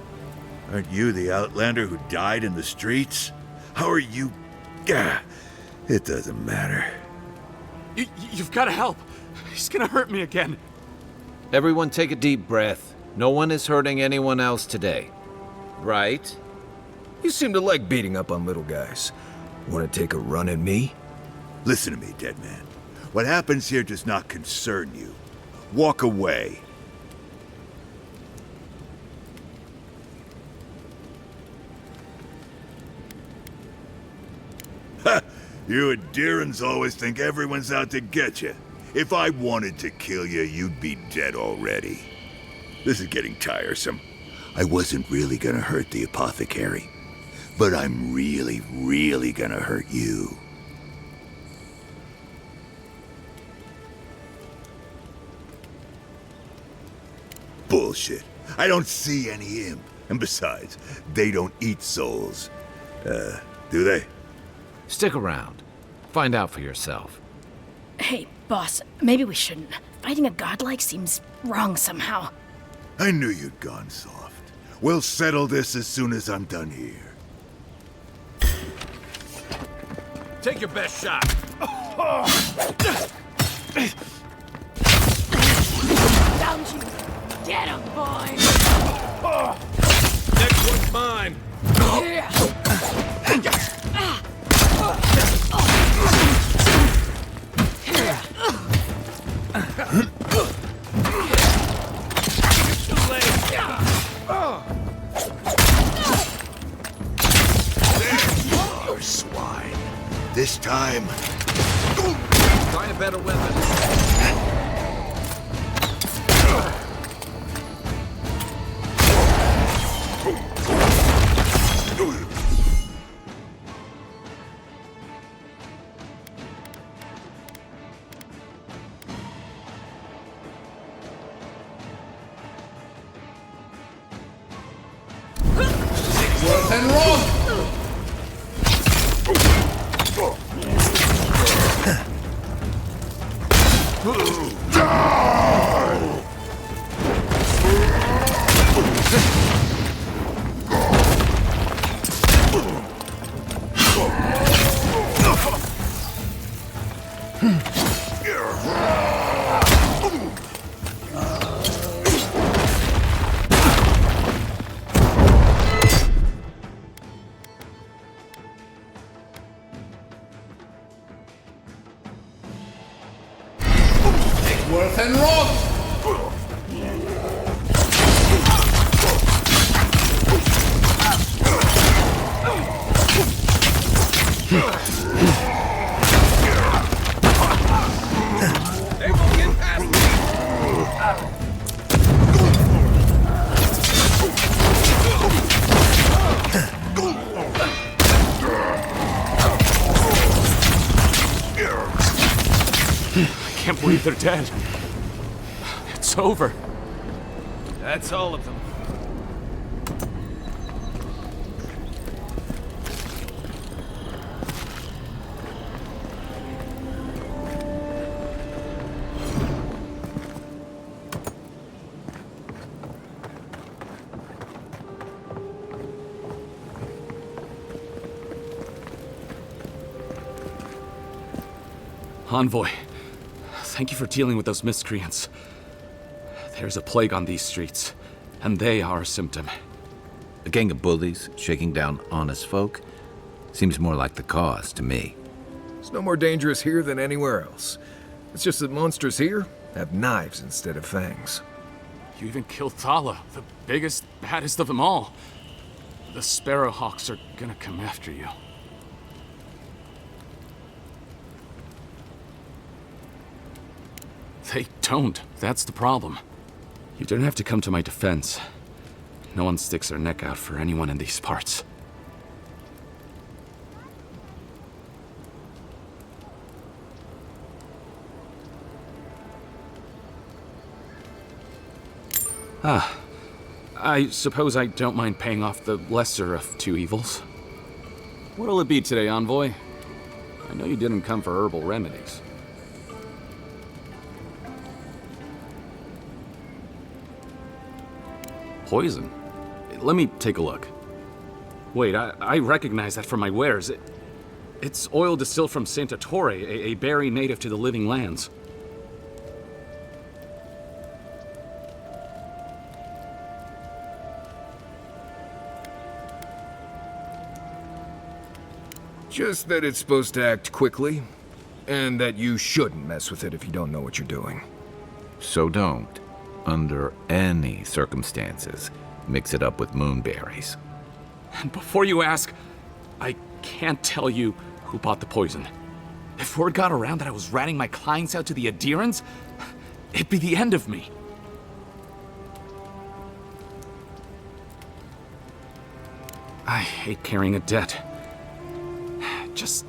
Aren't you the outlander who died in the streets? How are you... Gah. It doesn't matter. You've got to help. He's gonna hurt me again. Everyone take a deep breath. No one is hurting anyone else today. Right? You seem to like beating up on little guys. Want to take a run at me? Listen to me, dead man. What happens here does not concern you. Walk away. Ha! You Adherents always think everyone's out to get you. If I wanted to kill you, you'd be dead already. This is getting tiresome. I wasn't really gonna hurt the apothecary, but I'm really, really gonna hurt you. Bullshit. I don't see any imp. And besides, they don't eat souls. Do they? Stick around. Find out for yourself. Hey, boss, maybe we shouldn't. Fighting a godlike seems wrong somehow. I knew you'd gone soft. We'll settle this as soon as I'm done here. Take your best shot. Found you. Get him, boy. Next one's mine. There, swine. This time... Find a better weapon. And run! Worth and run! They won't get past me. I can't believe they're dead. It's over. That's all of them. Envoy, thank you for dealing with those miscreants. There's a plague on these streets, and they are a symptom. A gang of bullies shaking down honest folk seems more like the cause to me. It's no more dangerous here than anywhere else. It's just that monsters here have knives instead of fangs. You even killed Thala, the biggest, baddest of them all. The Sparrowhawks are gonna come after you. They don't. That's the problem. You don't have to come to my defense. No one sticks their neck out for anyone in these parts. I suppose I don't mind paying off the lesser of two evils. What'll it be today, Envoy? I know you didn't come for herbal remedies. Poison? Let me take a look. Wait, I recognize that from my wares. It's oil distilled from Santa Torre, a berry native to the Living Lands. Just that it's supposed to act quickly, and that you shouldn't mess with it if you don't know what you're doing. So don't, under any circumstances, mix it up with moonberries. And before you ask, I can't tell you who bought the poison. If word got around that I was ratting my clients out to the Adirans, it'd be the end of me. I hate carrying a debt. Just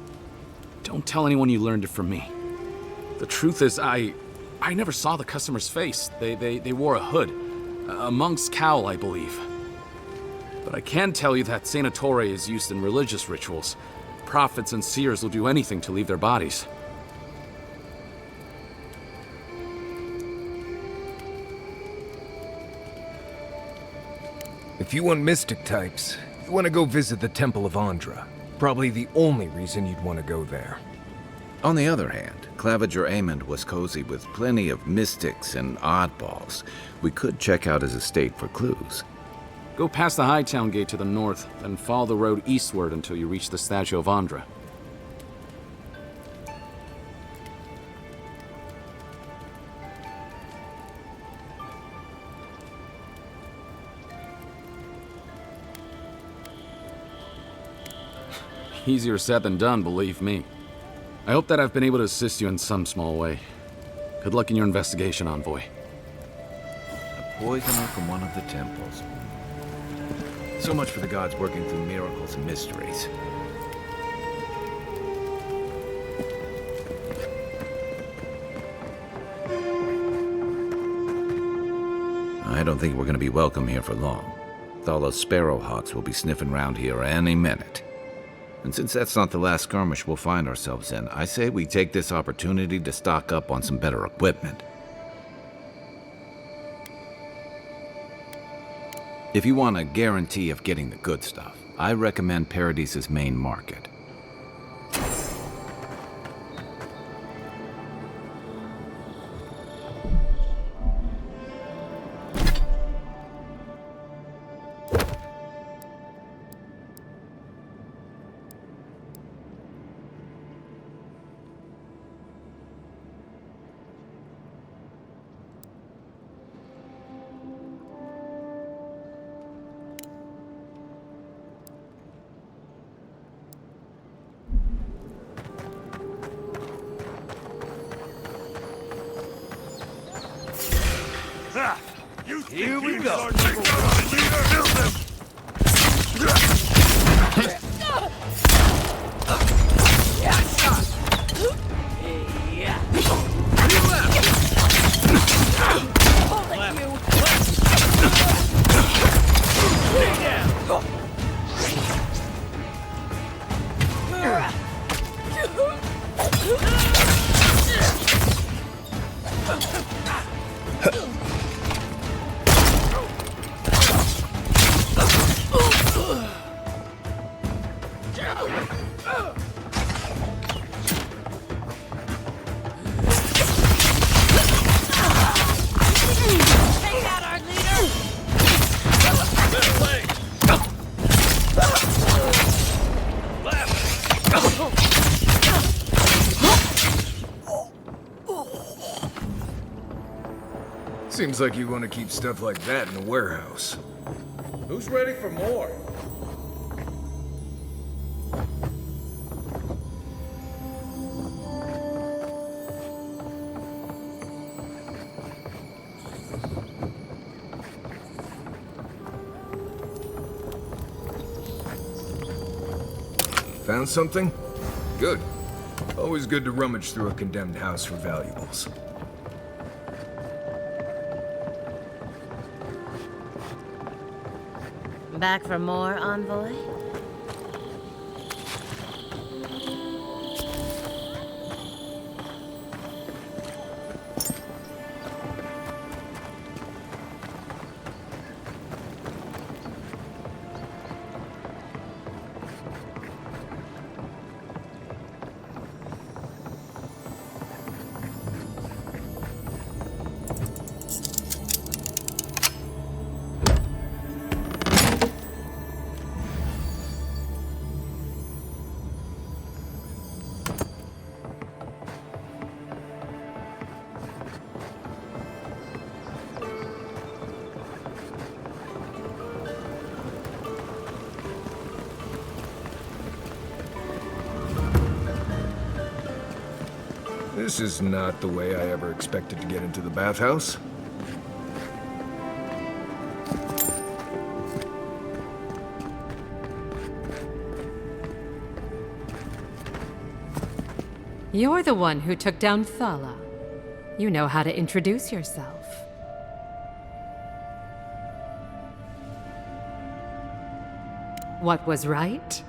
don't tell anyone you learned it from me. The truth is, I never saw the customer's face. They wore a hood. A monk's cowl, I believe. But I can tell you that Saint Ettore is used in religious rituals. Prophets and seers will do anything to leave their bodies. If you want mystic types, you want to go visit the Temple of Andra. Probably the only reason you'd want to go there. On the other hand, Claviger Amond was cozy with plenty of mystics and oddballs. We could check out his estate for clues. Go past the Hightown Gate to the north, then follow the road eastward until you reach the statue of Andra. Easier said than done, believe me. I hope that I've been able to assist you in some small way. Good luck in your investigation, Envoy. A poisoner from one of the temples. So much for the gods working through miracles and mysteries. I don't think we're going to be welcome here for long. Thalos Sparrowhawks will be sniffing around here any minute. And since that's not the last skirmish we'll find ourselves in, I say we take this opportunity to stock up on some better equipment. If you want a guarantee of getting the good stuff, I recommend Paradis' main market. Here we go. Seems like you want to keep stuff like that in the warehouse. Who's ready for more? Found something? Good. Always good to rummage through a condemned house for valuables. Back for more, Envoy? This is not the way I ever expected to get into the bathhouse. You're the one who took down Thala. You know how to introduce yourself. What was right?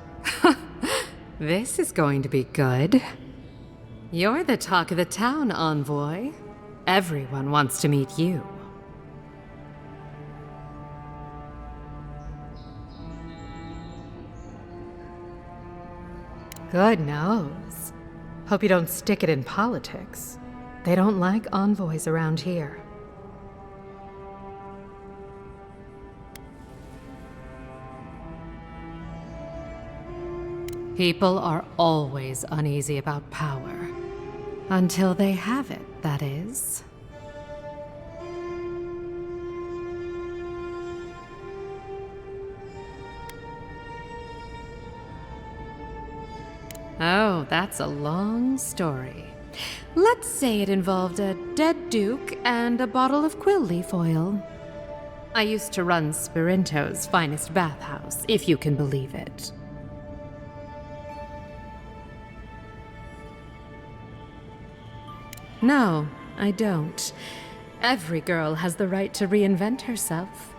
This is going to be good. You're the talk of the town, envoy. Everyone wants to meet you. Good nose. Hope you don't stick it in politics. They don't like envoys around here. People are always uneasy about power. Until they have it, that is. Oh, that's a long story. Let's say it involved a dead duke and a bottle of quill leaf oil. I used to run Spirinto's finest bathhouse, if you can believe it. No, I don't. Every girl has the right to reinvent herself.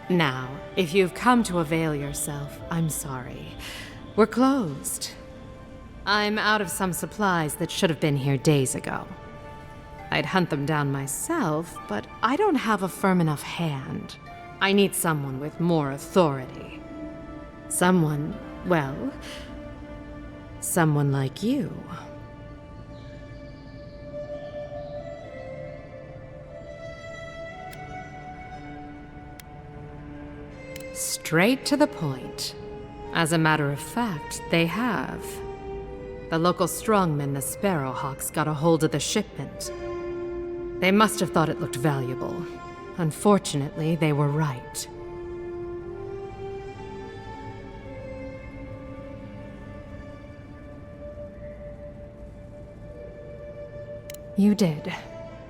Now, if you've come to avail yourself, I'm sorry. We're closed. I'm out of some supplies that should have been here days ago. I'd hunt them down myself, but I don't have a firm enough hand. I need someone with more authority. Someone, well, someone like you. Straight to the point. As a matter of fact, they have. The local strongmen, the Sparrowhawks, got a hold of the shipment. They must have thought it looked valuable. Unfortunately, they were right. You did.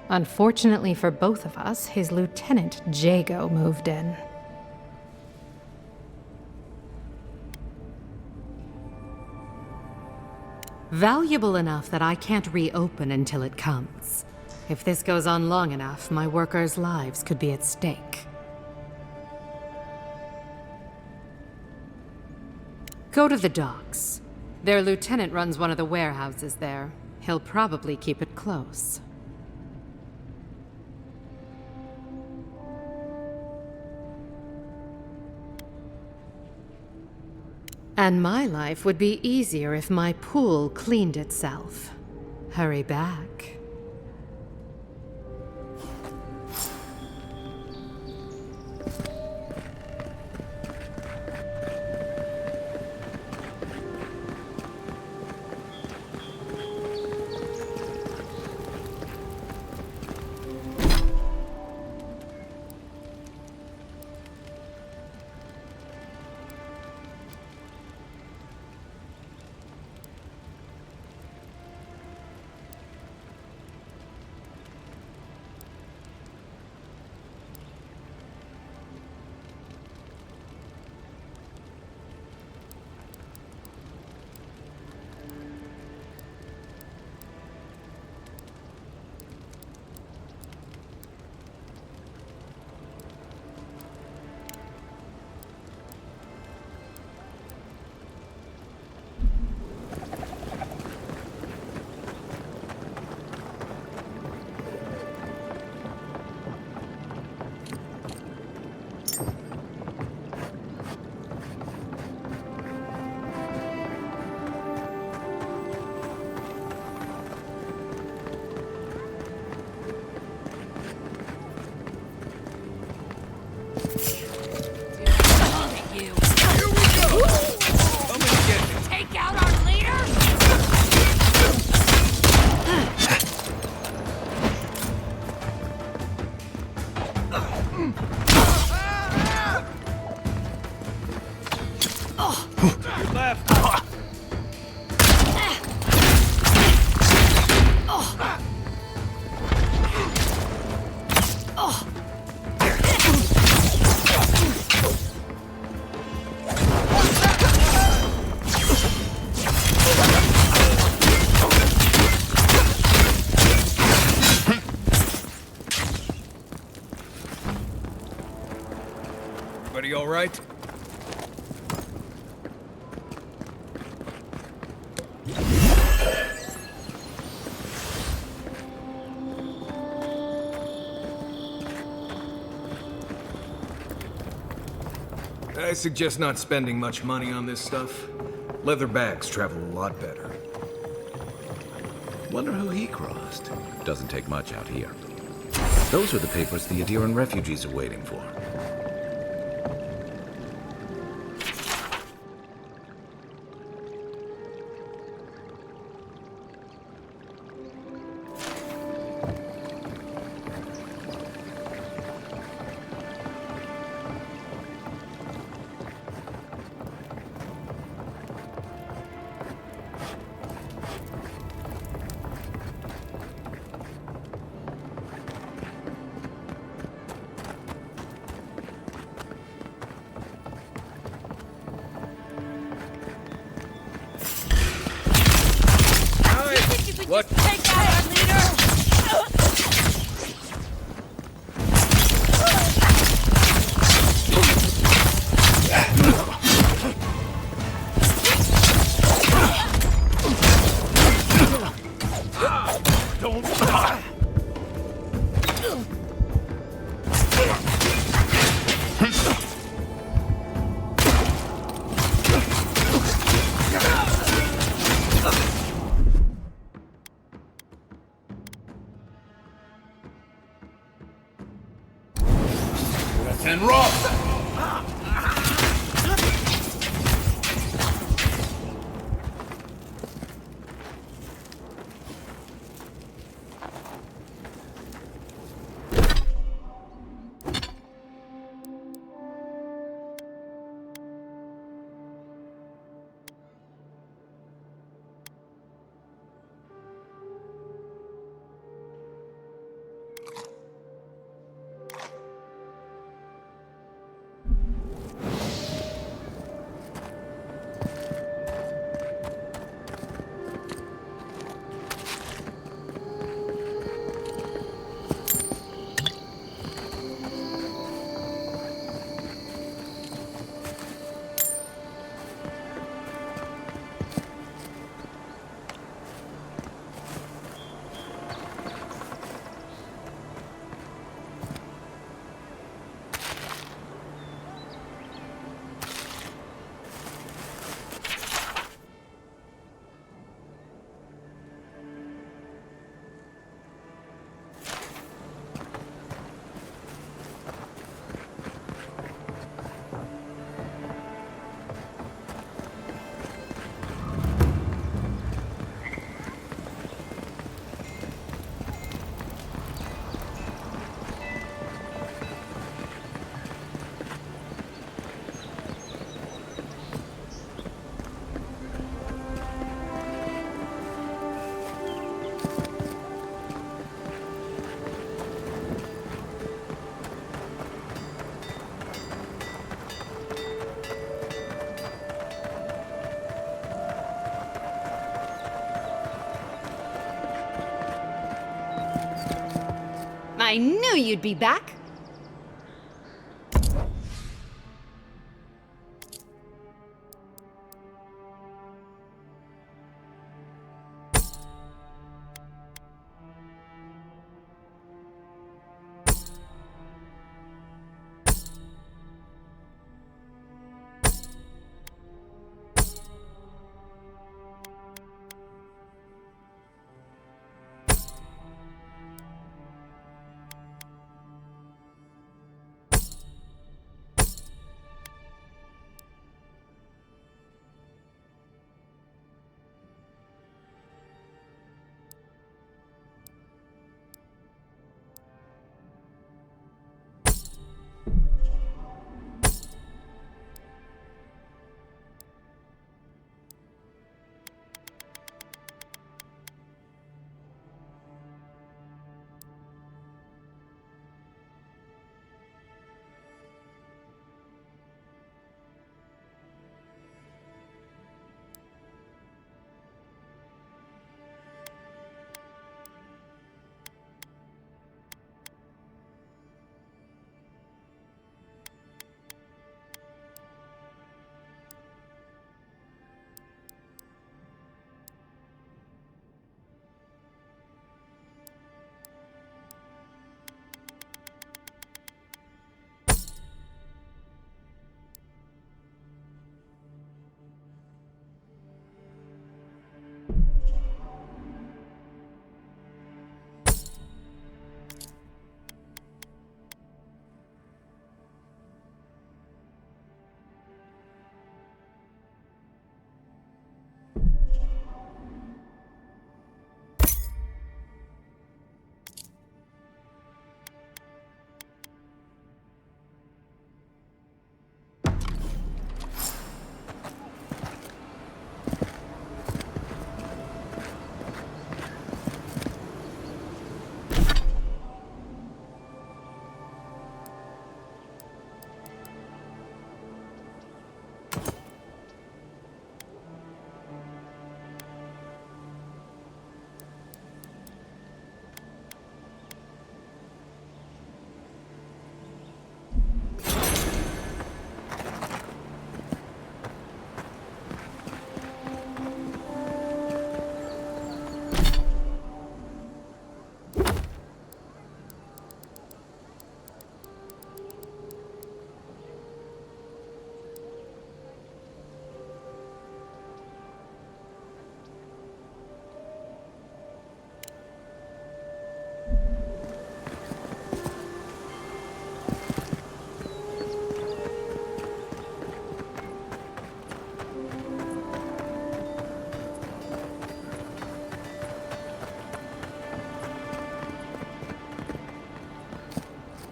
Unfortunately for both of us, his lieutenant, Jago, moved in. Valuable enough that I can't reopen until it comes. If this goes on long enough, my workers' lives could be at stake. Go to the docks. Their lieutenant runs one of the warehouses there. He'll probably keep it close. And my life would be easier if my pool cleaned itself. Hurry back. Everybody all right? I suggest not spending much money on this stuff. Leather bags travel a lot better. Wonder who he crossed. Doesn't take much out here. Those are the papers the Adiran refugees are waiting for. What? Take out our leader! And rock! I knew you'd be back.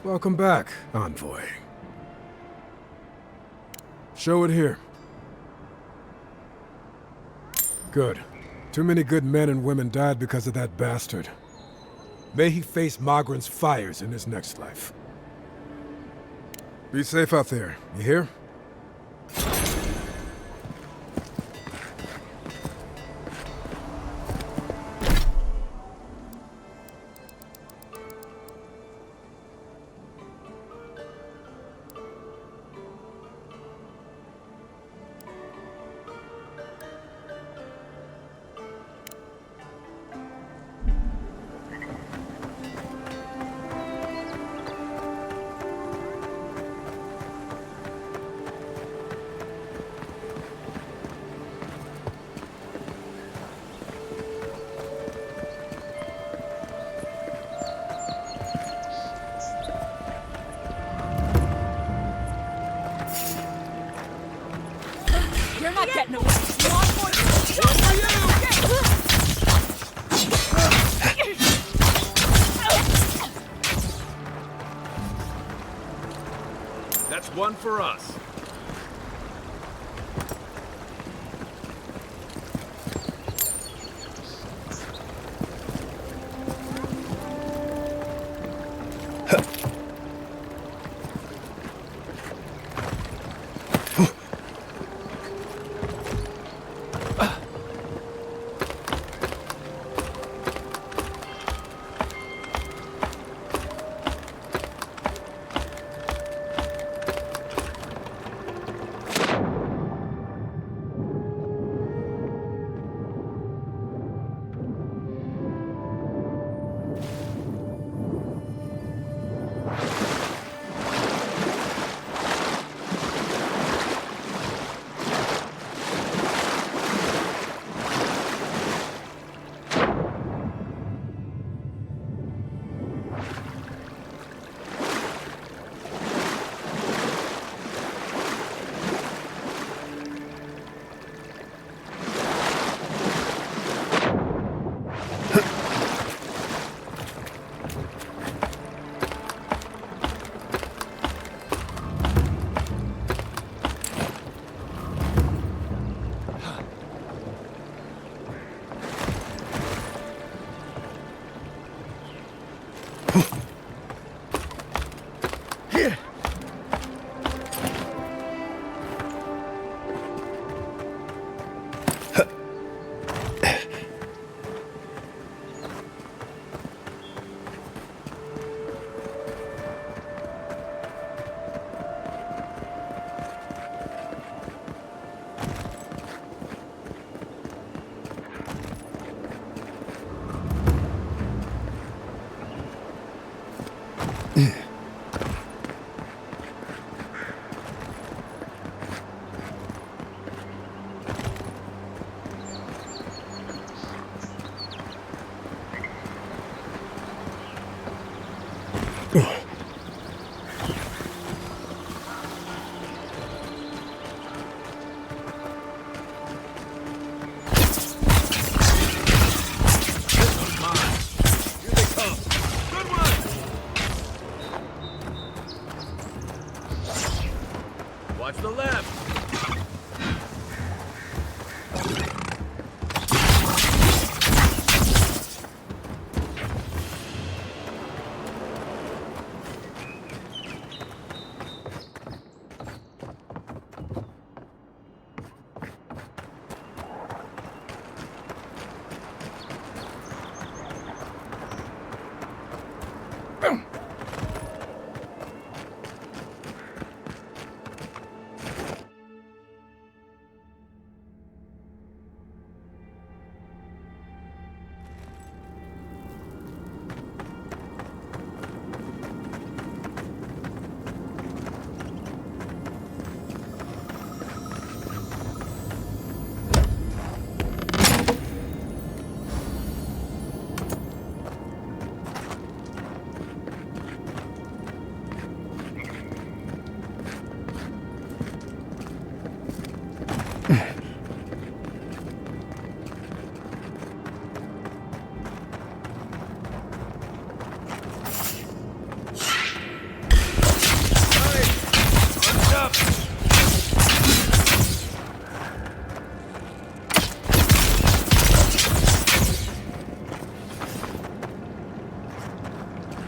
Welcome back, Envoy. Show it here. Good. Too many good men and women died because of that bastard. May he face Magran's fires in his next life. Be safe out there, you hear? You're not getting away. Shot for you! That's one for us. Watch the left!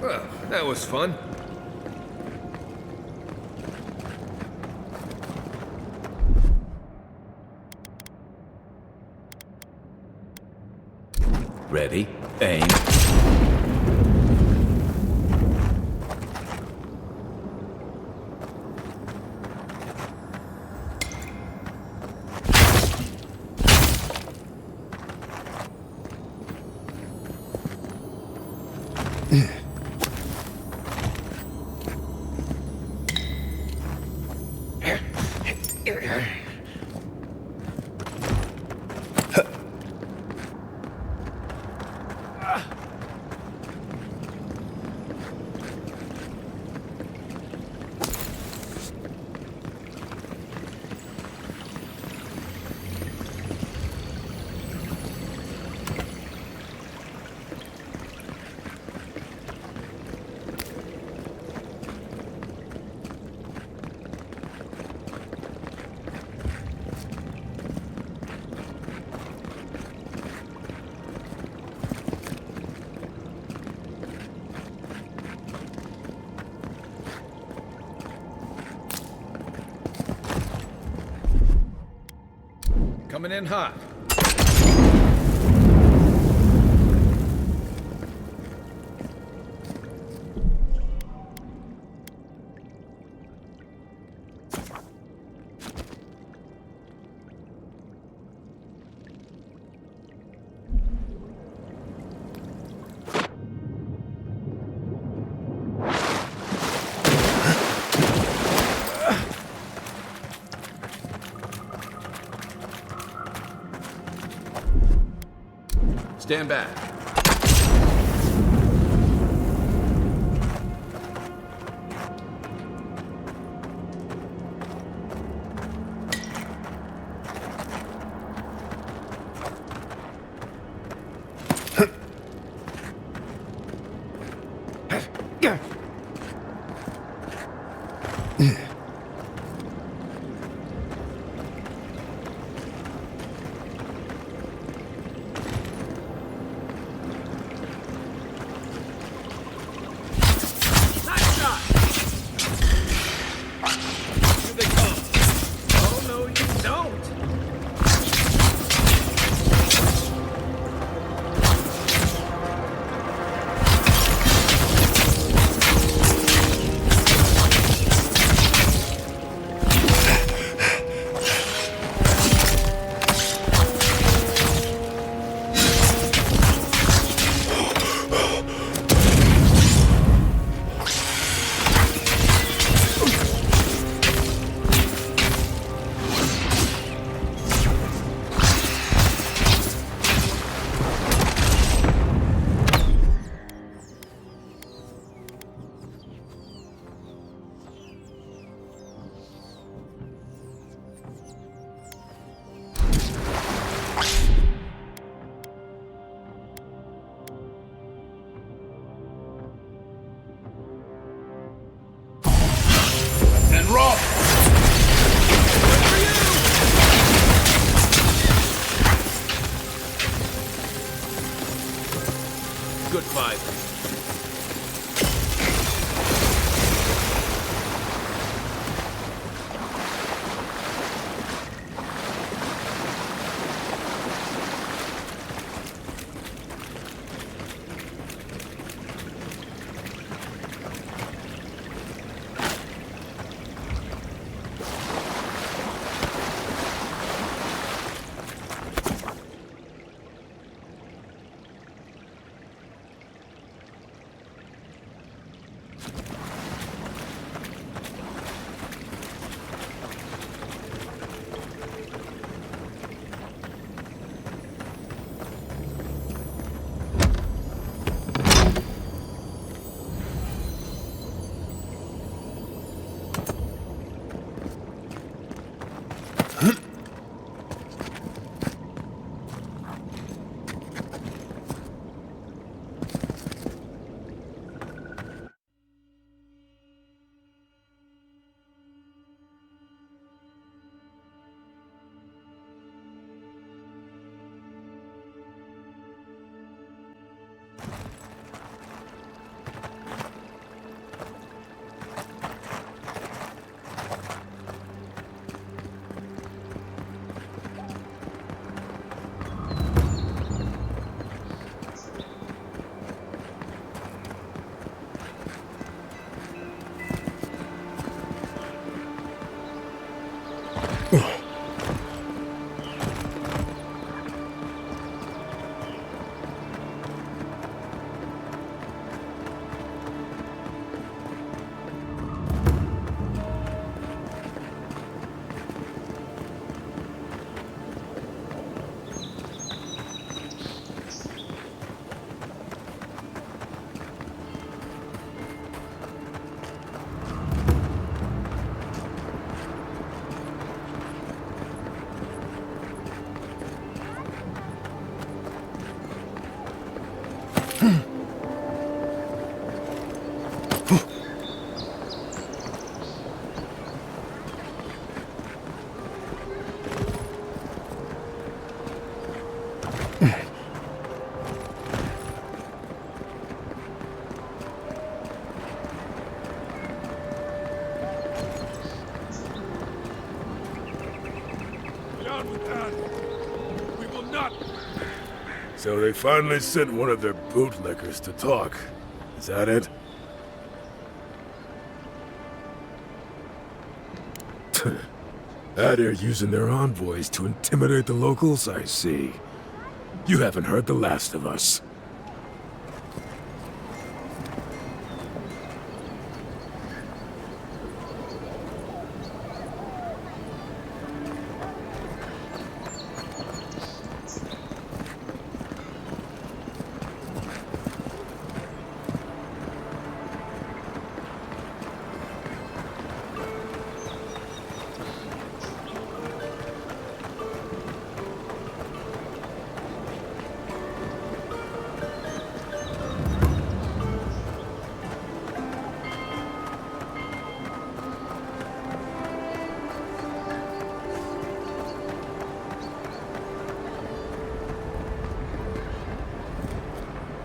Well, that was fun. Ready, aim. Coming in hot. Stand back. And roll! Good fight. Down with that! We will not... So they finally sent one of their bootlickers to talk. Is that it? Adir using their envoys to intimidate the locals, I see. You haven't heard the last of us.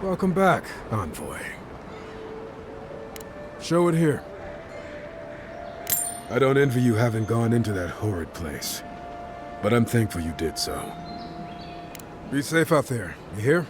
Welcome back, Envoy. Show it here. I don't envy you having gone into that horrid place, but I'm thankful you did so. Be safe out there, you hear?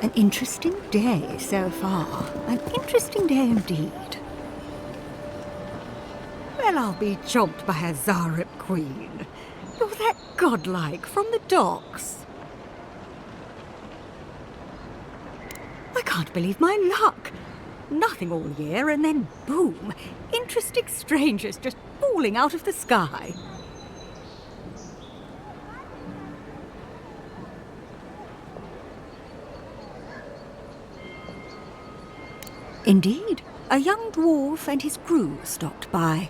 An interesting day so far. An interesting day indeed. Well, I'll be chomped by a Zarep queen. You're that godlike from the docks. I can't believe my luck. Nothing all year, and then boom, interesting strangers just falling out of the sky. Indeed, a young dwarf and his crew stopped by.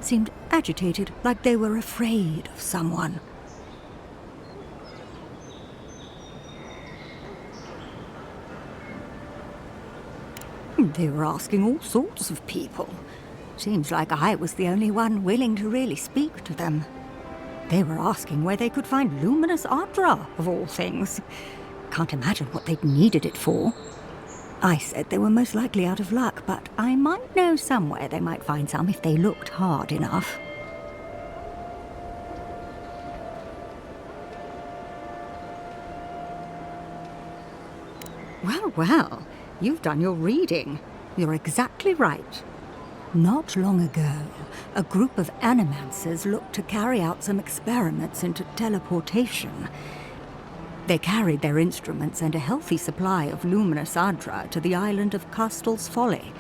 Seemed agitated, like they were afraid of someone. They were asking all sorts of people. Seems like I was the only one willing to really speak to them. They were asking where they could find luminous Ardra, of all things. Can't imagine what they'd needed it for. I said they were most likely out of luck, but I might know somewhere they might find some if they looked hard enough. Well, well, you've done your reading. You're exactly right. Not long ago, a group of animancers looked to carry out some experiments into teleportation. They carried their instruments and a healthy supply of luminous Ardra to the island of Castel's Folly.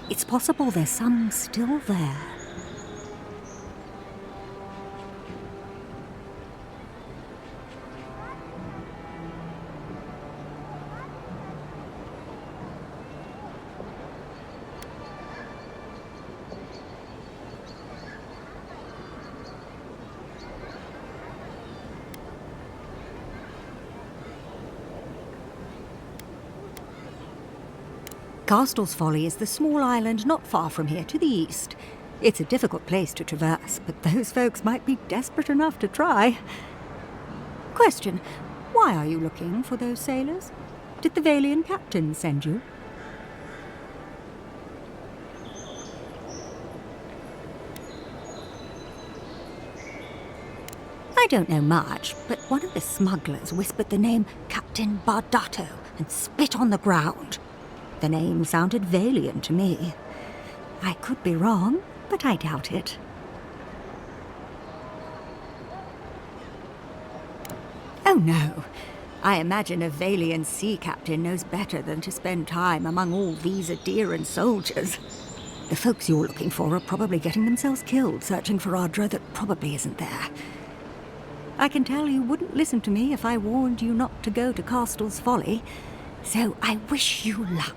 It's possible there's some still there. Castel's Folly is the small island not far from here to the east. It's a difficult place to traverse, but those folks might be desperate enough to try. Question, why are you looking for those sailors? Did the Valian captain send you? I don't know much, but one of the smugglers whispered the name Captain Bardato and spit on the ground. The name sounded Valian to me. I could be wrong, but I doubt it. Oh no. I imagine a Valian sea captain knows better than to spend time among all these Adiran soldiers. The folks you're looking for are probably getting themselves killed searching for Ardra that probably isn't there. I can tell you wouldn't listen to me if I warned you not to go to Castel's Folly. So I wish you luck.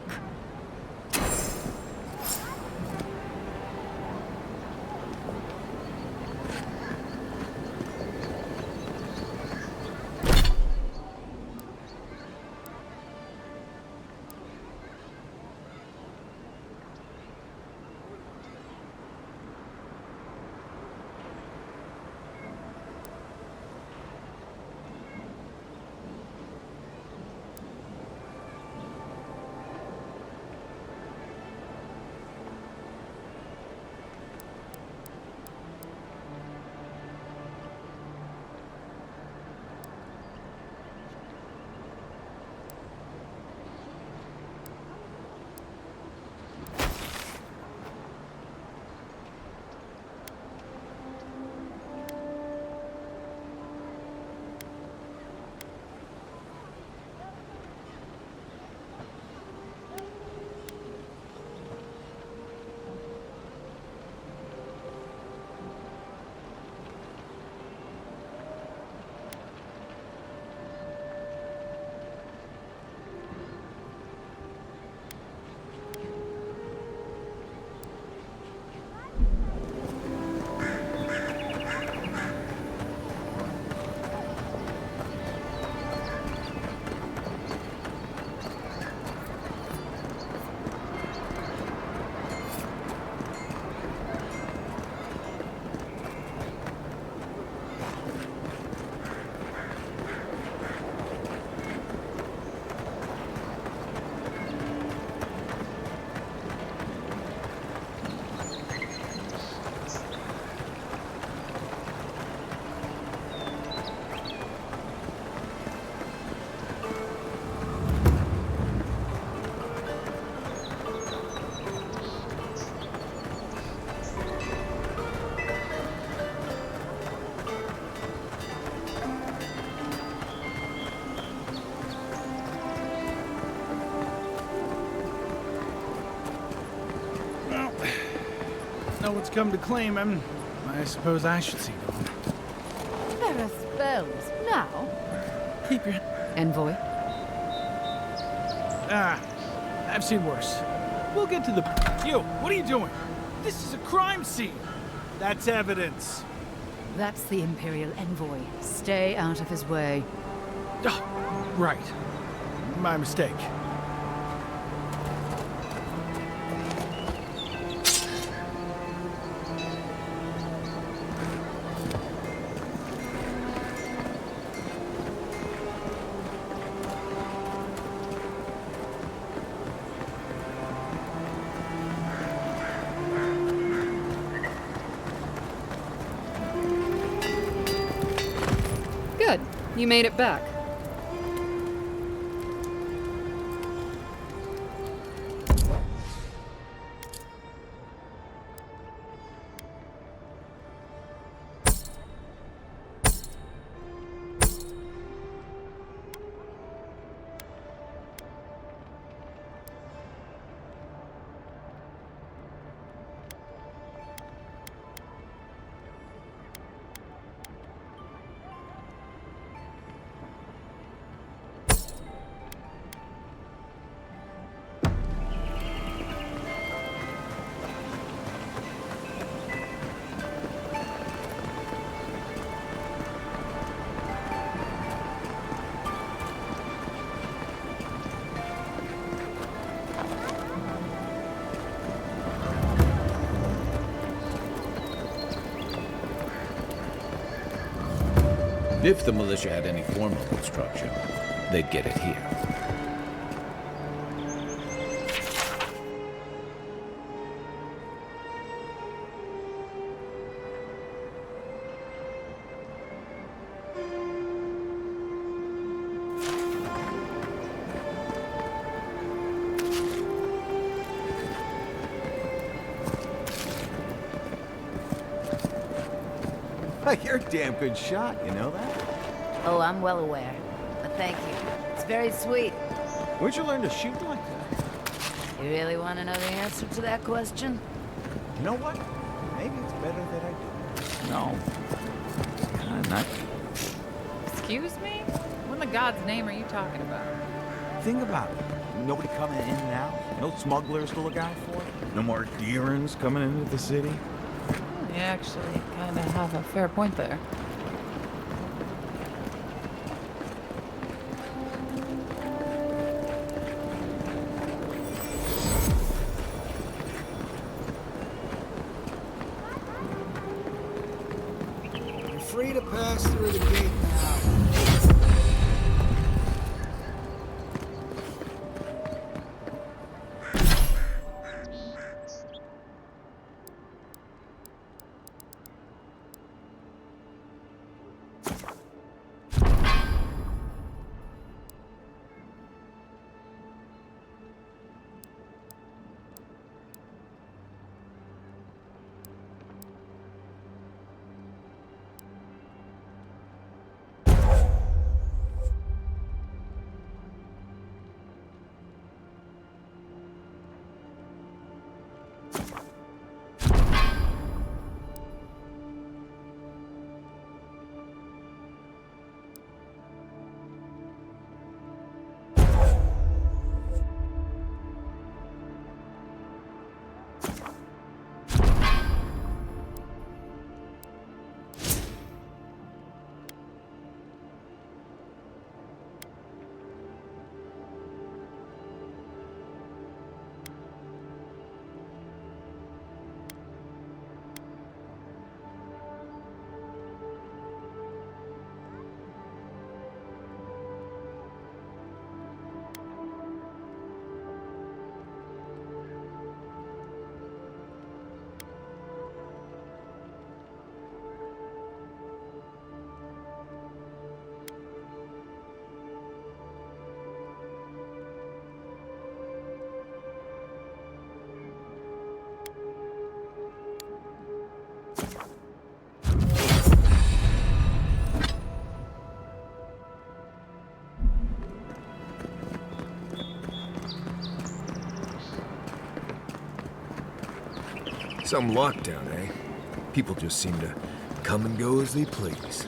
what's come to claim him, I suppose I should see to him. There are spells. Now? Keep your... Envoy? I've seen worse. We'll get to the... You, what are you doing? This is a crime scene. That's evidence. That's the Imperial Envoy. Stay out of his way. Right. My mistake. Good. You made it back. If the militia had any formal construction, they'd get it here. You're a damn good shot, you know that? Oh, I'm well aware. But thank you. It's very sweet. Where'd you learn to shoot like that? You really want to know the answer to that question? You know what? Maybe it's better that I do. No. Not. Excuse me? What in the God's name are you talking about? Think about it. Nobody coming in and out. No smugglers to look out for. No more Deerans coming into the city. You actually kind of have a fair point there. You're free to pass through the gate now. Some lockdown, eh? People just seem to come and go as they please.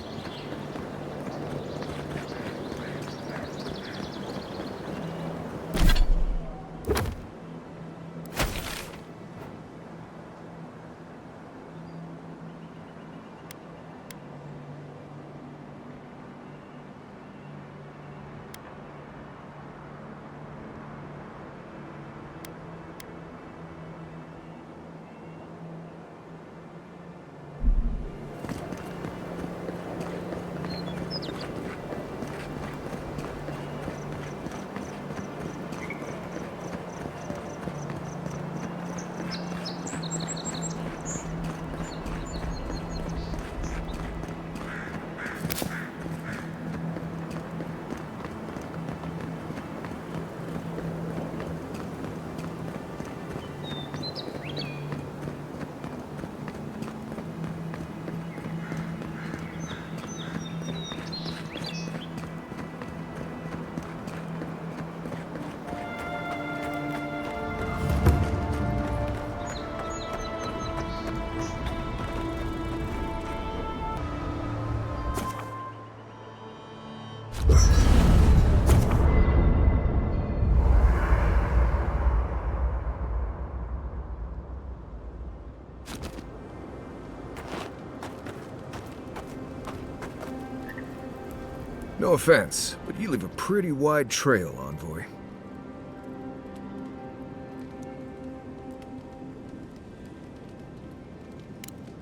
No offense, but you leave a pretty wide trail, Envoy.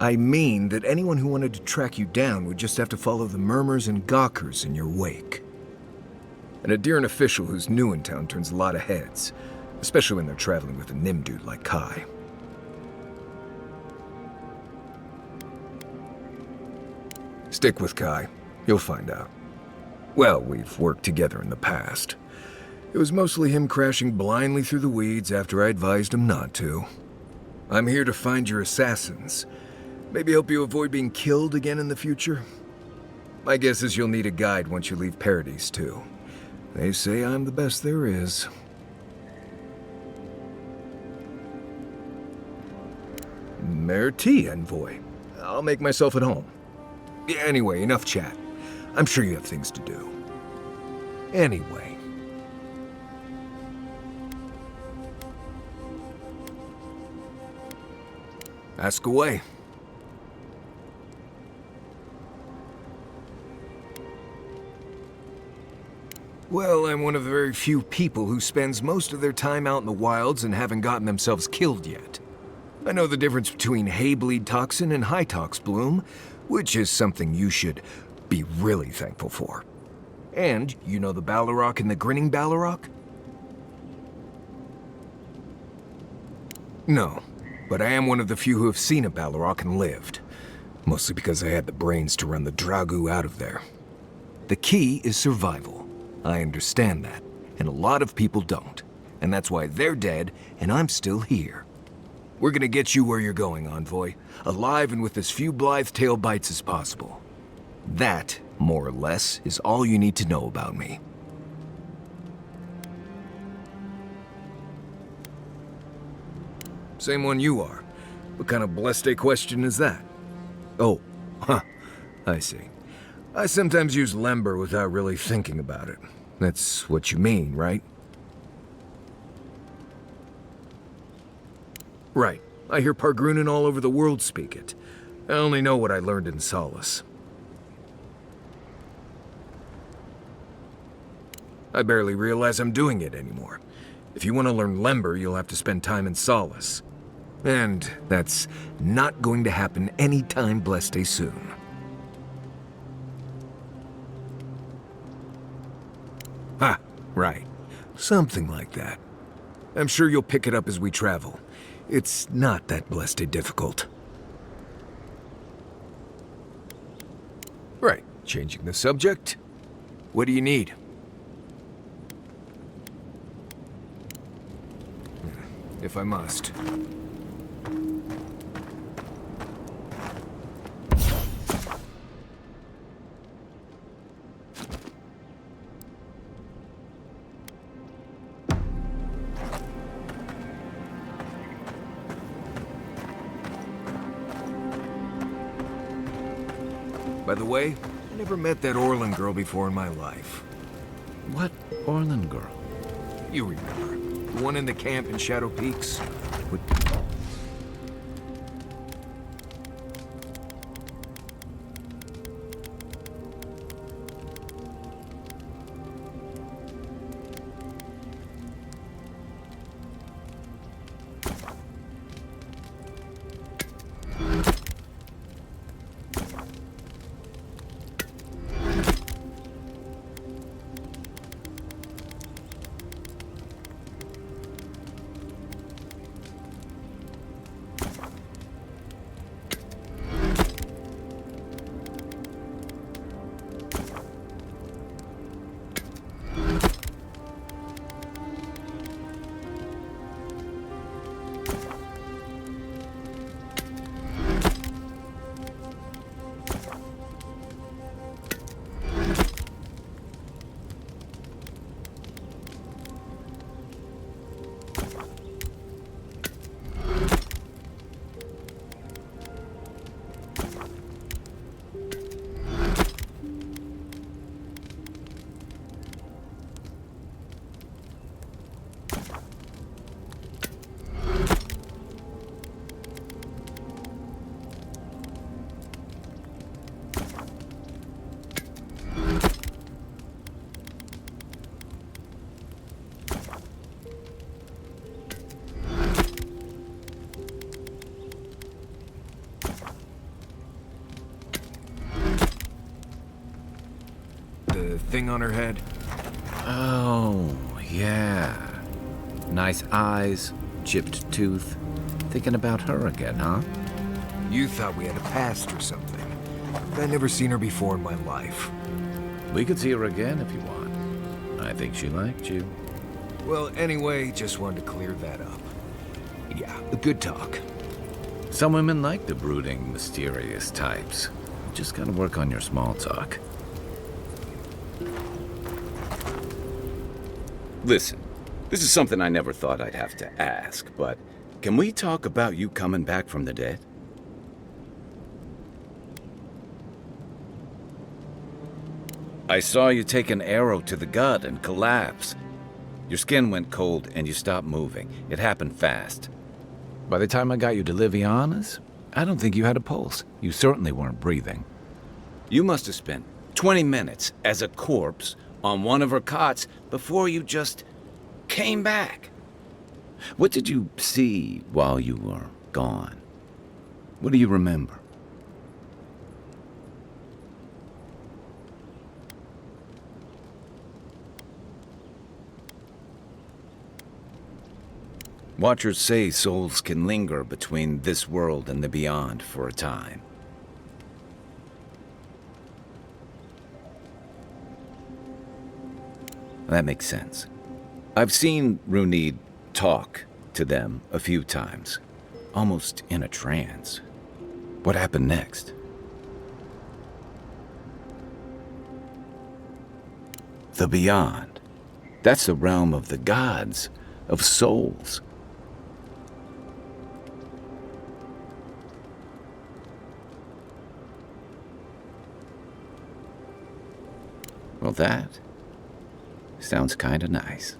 I mean that anyone who wanted to track you down would just have to follow the murmurs and gawkers in your wake. An Adiran official who's new in town turns a lot of heads, especially when they're traveling with a Nimdude like Kai. Stick with Kai. You'll find out. Well, we've worked together in the past. It was mostly him crashing blindly through the weeds after I advised him not to. I'm here to find your assassins. Maybe help you avoid being killed again in the future. My guess is you'll need a guide once you leave Paradis, too. They say I'm the best there is. Merci, Envoy. I'll make myself at home. Anyway, enough chat. I'm sure you have things to do. Anyway. Ask away. Well, I'm one of the very few people who spends most of their time out in the wilds and haven't gotten themselves killed yet. I know the difference between hay-bleed toxin and high-tox bloom, which is something you should be really thankful for. And you know the Balrog and the Grinning Balrog? No, but I am one of the few who have seen a Balrog and lived. Mostly because I had the brains to run the Dragu out of there. The key is survival. I understand that, and a lot of people don't. And that's why they're dead, and I'm still here. We're gonna get you where you're going, Envoy. Alive and with as few blithe-tail bites as possible. That, more or less, is all you need to know about me. Same one you are. What kind of blessed question is that? Oh, huh. I see. I sometimes use Lember without really thinking about it. That's what you mean, right? Right. I hear Pargrunen all over the world speak it. I only know what I learned in Solace. I barely realize I'm doing it anymore. If you want to learn Lember, you'll have to spend time in Solace. And that's not going to happen anytime blessed soon. Ha, right. Something like that. I'm sure you'll pick it up as we travel. It's not that blessed difficult. Right, changing the subject. What do you need? If I must. By the way, I never met that Orlin girl before in my life. What Orlin girl? You remember. The one in the camp in Shadow Peaks? With... The thing on her head? Oh, yeah. Nice eyes, chipped tooth. Thinking about her again, huh? You thought we had a past or something. I've never seen her before in my life. We could see her again if you want. I think she liked you. Well, anyway, just wanted to clear that up. Yeah, a good talk. Some women like the brooding, mysterious types. Just gotta work on your small talk. Listen, this is something I never thought I'd have to ask, but can we talk about you coming back from the dead? I saw you take an arrow to the gut and collapse. Your skin went cold and you stopped moving. It happened fast. By the time I got you to Liviana's, I don't think you had a pulse. You certainly weren't breathing. You must have spent 20 minutes as a corpse on one of her cots before you just came back. What did you see while you were gone? What do you remember? Watchers say souls can linger between this world and the beyond for a time. That makes sense. I've seen Runid talk to them a few times, almost in a trance. What happened next? The beyond. That's the realm of the gods, of souls. Well, that sounds kinda nice.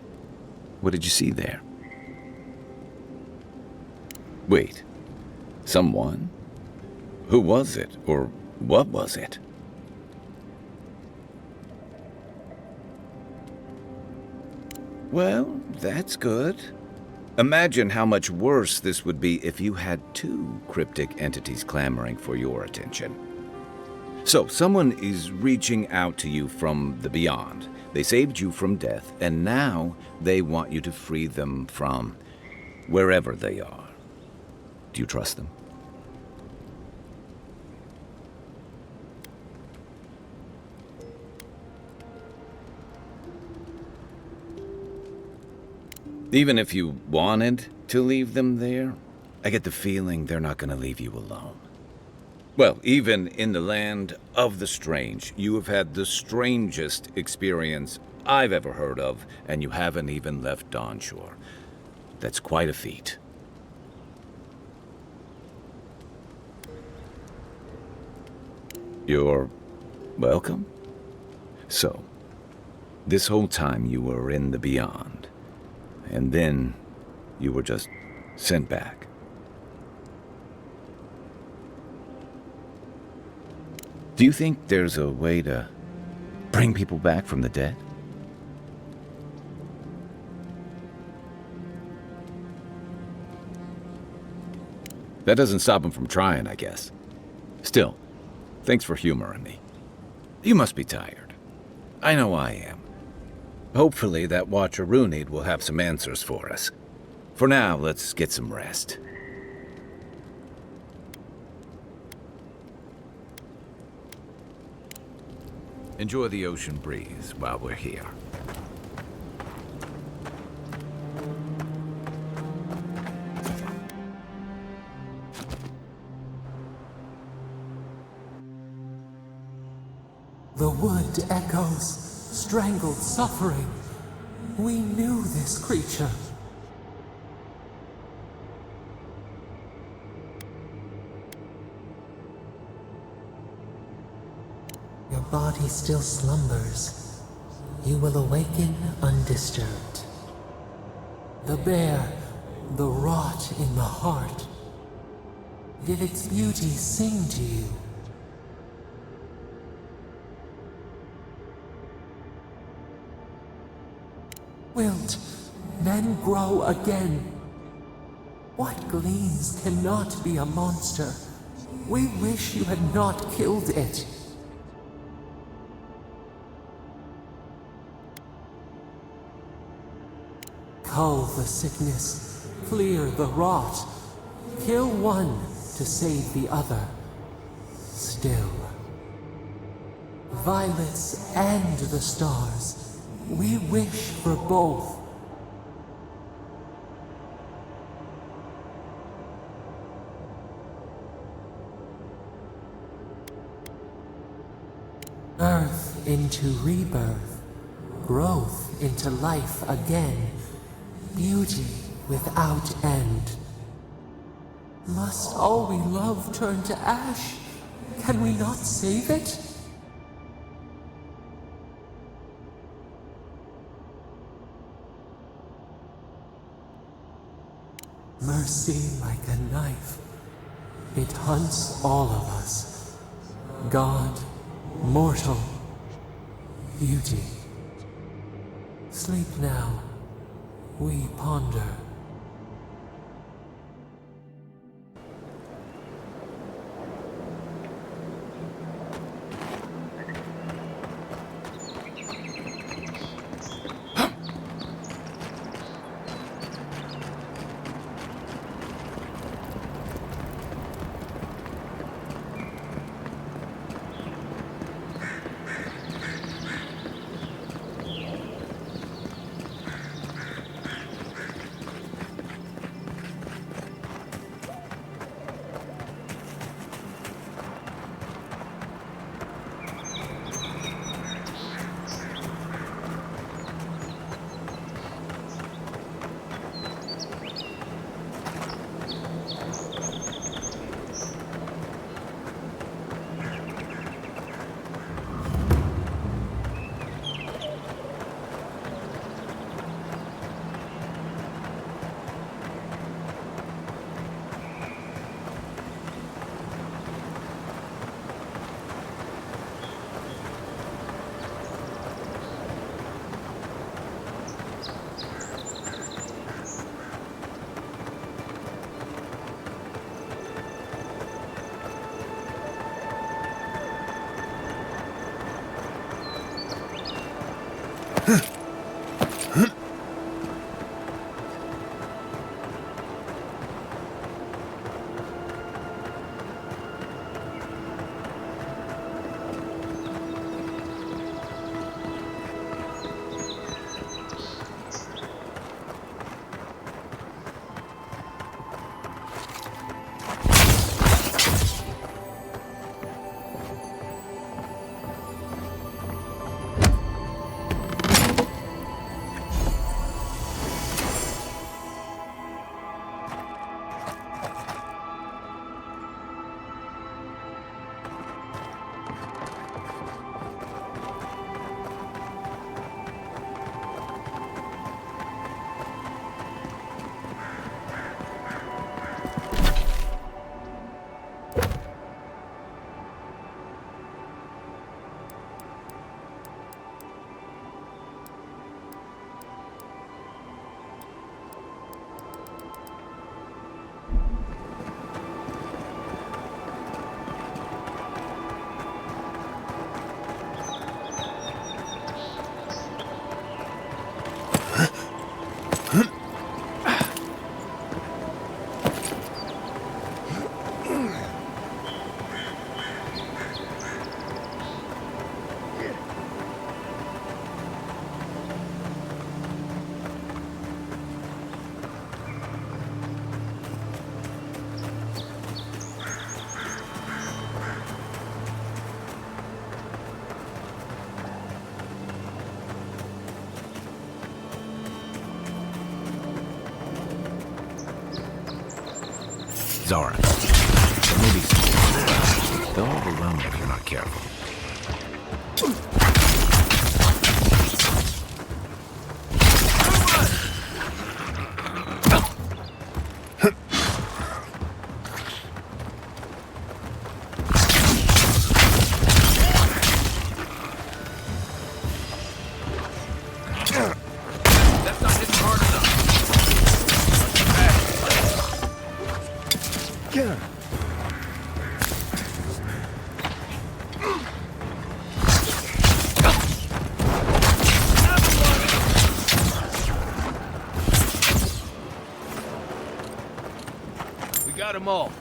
What did you see there? Wait, someone? Who was it, or what was it? Well, that's good. Imagine how much worse this would be if you had two cryptic entities clamoring for your attention. So, someone is reaching out to you from the beyond. They saved you from death, and now they want you to free them from wherever they are. Do you trust them? Even if you wanted to leave them there, I get the feeling they're not going to leave you alone. Well, even in the land of the strange, you have had the strangest experience I've ever heard of, and you haven't even left Dawnshore. That's quite a feat. You're welcome? So, this whole time you were in the Beyond, and then you were just sent back. Do you think there's a way to bring people back from the dead? That doesn't stop them from trying, I guess. Still, thanks for humoring me. You must be tired. I know I am. Hopefully that Watcher Runid will have some answers for us. For now, let's get some rest. Enjoy the ocean breeze while we're here. The wood echoes, strangled suffering. We knew this creature. Your body still slumbers. You will awaken undisturbed. The bear, the rot in the heart. Did its beauty sing to you? Wilt, then grow again. What gleams cannot be a monster? We wish you had not killed it. Cull the sickness, clear the rot. Kill one to save the other. Still. Violets and the stars. We wish for both. Earth into rebirth, growth into life again, beauty without end. Must all we love turn to ash? Can we not save it? Mercy like a knife. It hunts all of us. God, mortal, beauty. Sleep now. We ponder. Zara. Maybe they'll overwhelm you if you're not careful. That's not hitting hard enough. Yeah. We got them all.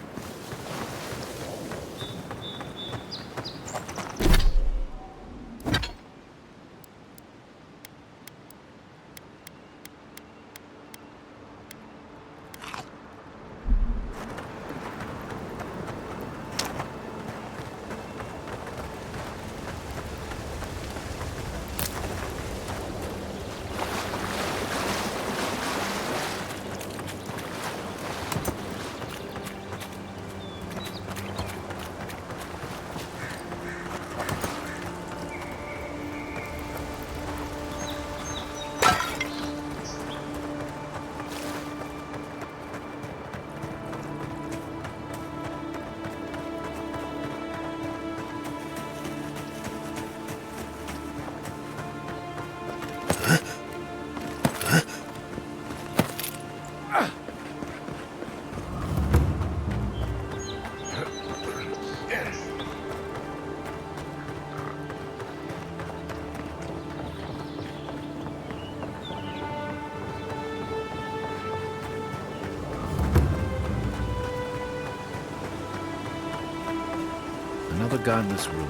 Another godless ruin.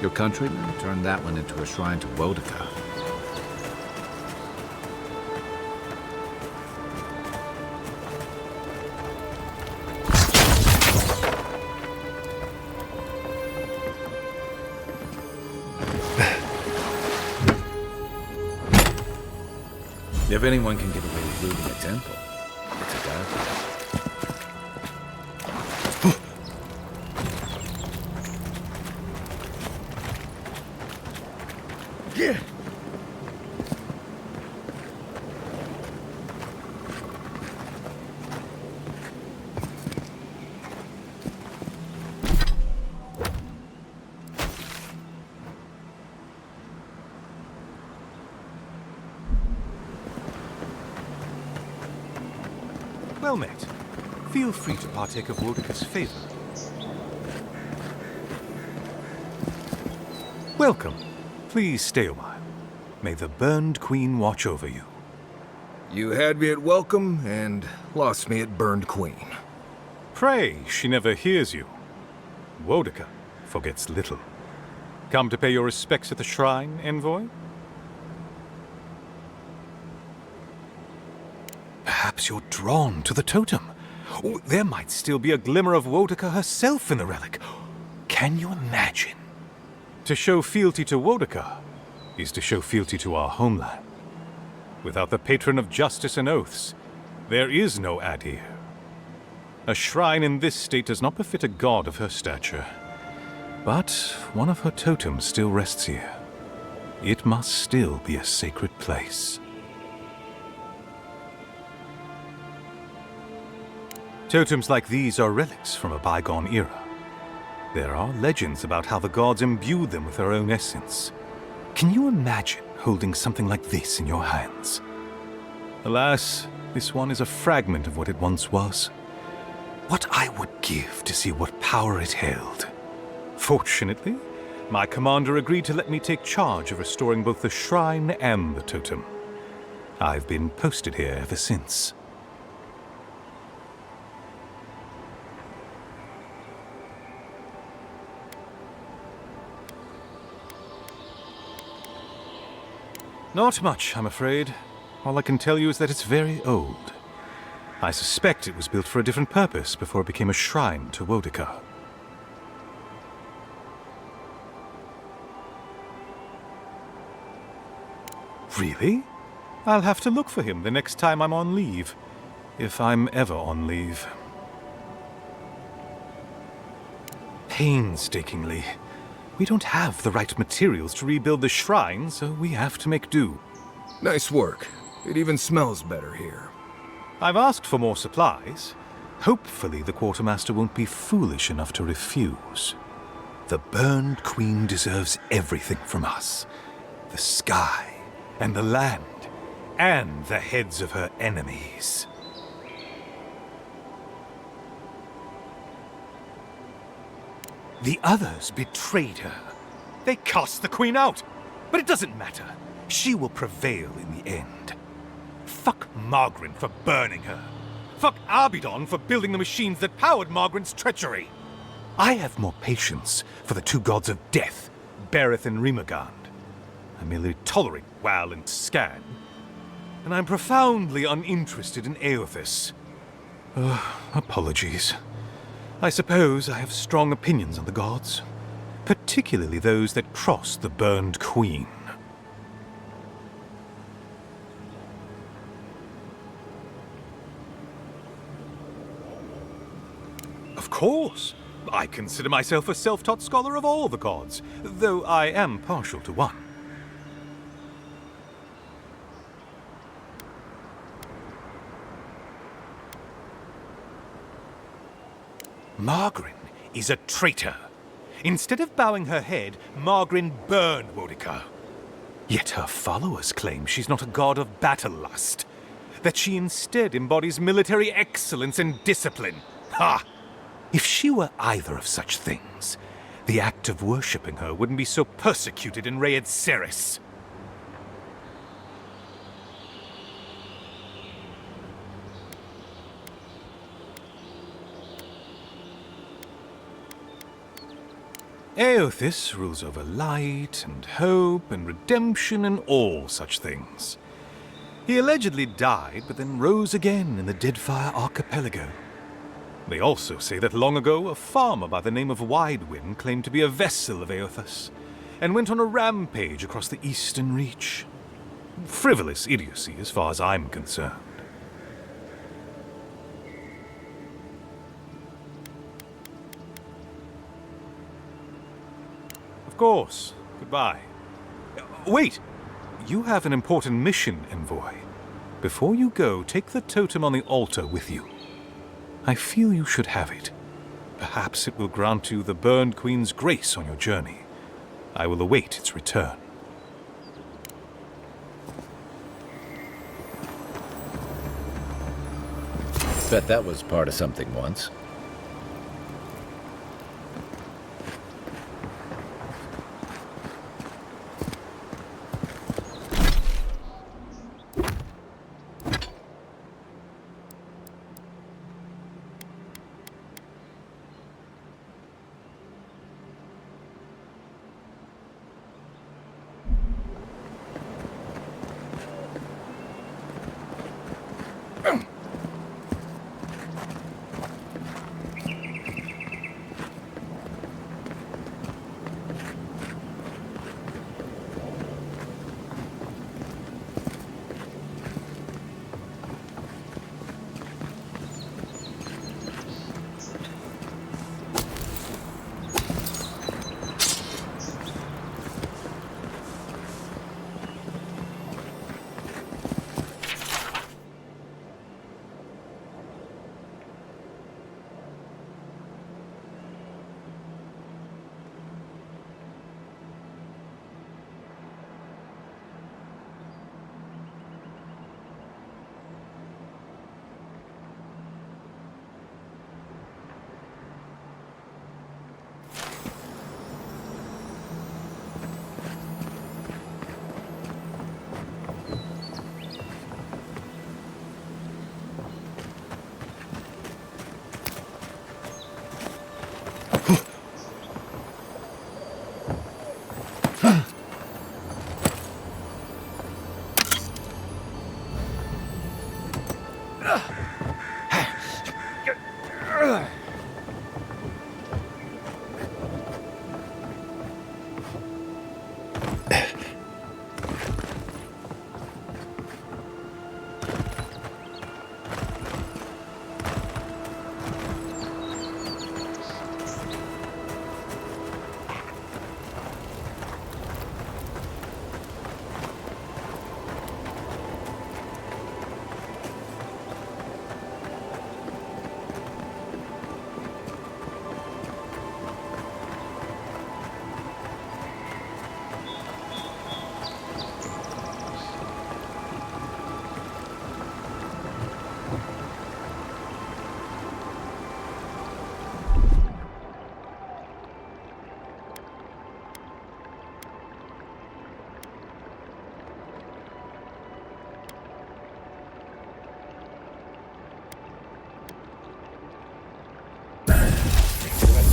Your countrymen turned that one into a shrine to Wodika. If anyone can get away with looting a temple, it's a god. Yeah. Well met. Feel free to partake of Wodika's favor. Welcome. Please stay a while. May the Burned Queen watch over you. You had me at welcome and lost me at Burned Queen. Pray, she never hears you. Wodika forgets little. Come to pay your respects at the shrine, envoy? Perhaps you're drawn to the totem. Oh, there might still be a glimmer of Wodika herself in the relic. Can you imagine? To show fealty to Wodika is to show fealty to our homeland. Without the patron of justice and oaths, there is no Adir. A shrine in this state does not befit a god of her stature. But one of her totems still rests here. It must still be a sacred place. Totems like these are relics from a bygone era. There are legends about how the gods imbued them with their own essence. Can you imagine holding something like this in your hands? Alas, this one is a fragment of what it once was. What I would give to see what power it held. Fortunately, my commander agreed to let me take charge of restoring both the shrine and the totem. I've been posted here ever since. Not much, I'm afraid. All I can tell you is that it's very old. I suspect it was built for a different purpose before it became a shrine to Wodika. Really? I'll have to look for him the next time I'm on leave. If I'm ever on leave. Painstakingly. We don't have the right materials to rebuild the shrine, so we have to make do. Nice work. It even smells better here. I've asked for more supplies. Hopefully the Quartermaster won't be foolish enough to refuse. The Burned Queen deserves everything from us. The sky, and the land, and the heads of her enemies. The others betrayed her. They cast the Queen out. But it doesn't matter. She will prevail in the end. Fuck Margaret for burning her. Fuck Abidon for building the machines that powered Margaret's treachery. I have more patience for the two gods of death, Bereth and Rimagand. I merely tolerate Wal and Scan. And I'm profoundly uninterested in Eothas. Apologies. I suppose I have strong opinions on the gods, particularly those that cross the Burned Queen. Of course. I consider myself a self-taught scholar of all the gods, though I am partial to one. Margaret is a traitor. Instead of bowing her head, Margaret burned Wodika. Yet her followers claim she's not a god of battle lust, that she instead embodies military excellence and discipline. Ha! If she were either of such things, the act of worshipping her wouldn't be so persecuted in Rayed Ceres. Eothas rules over light and hope and redemption and all such things. He allegedly died, but then rose again in the Deadfire Archipelago. They also say that long ago, a farmer by the name of Widewind claimed to be a vessel of Eothas, and went on a rampage across the Eastern Reach. Frivolous idiocy as far as I'm concerned. Of course. Goodbye. Wait! You have an important mission, Envoy. Before you go, take the totem on the altar with you. I feel you should have it. Perhaps it will grant you the Burned Queen's grace on your journey. I will await its return. Bet that was part of something once.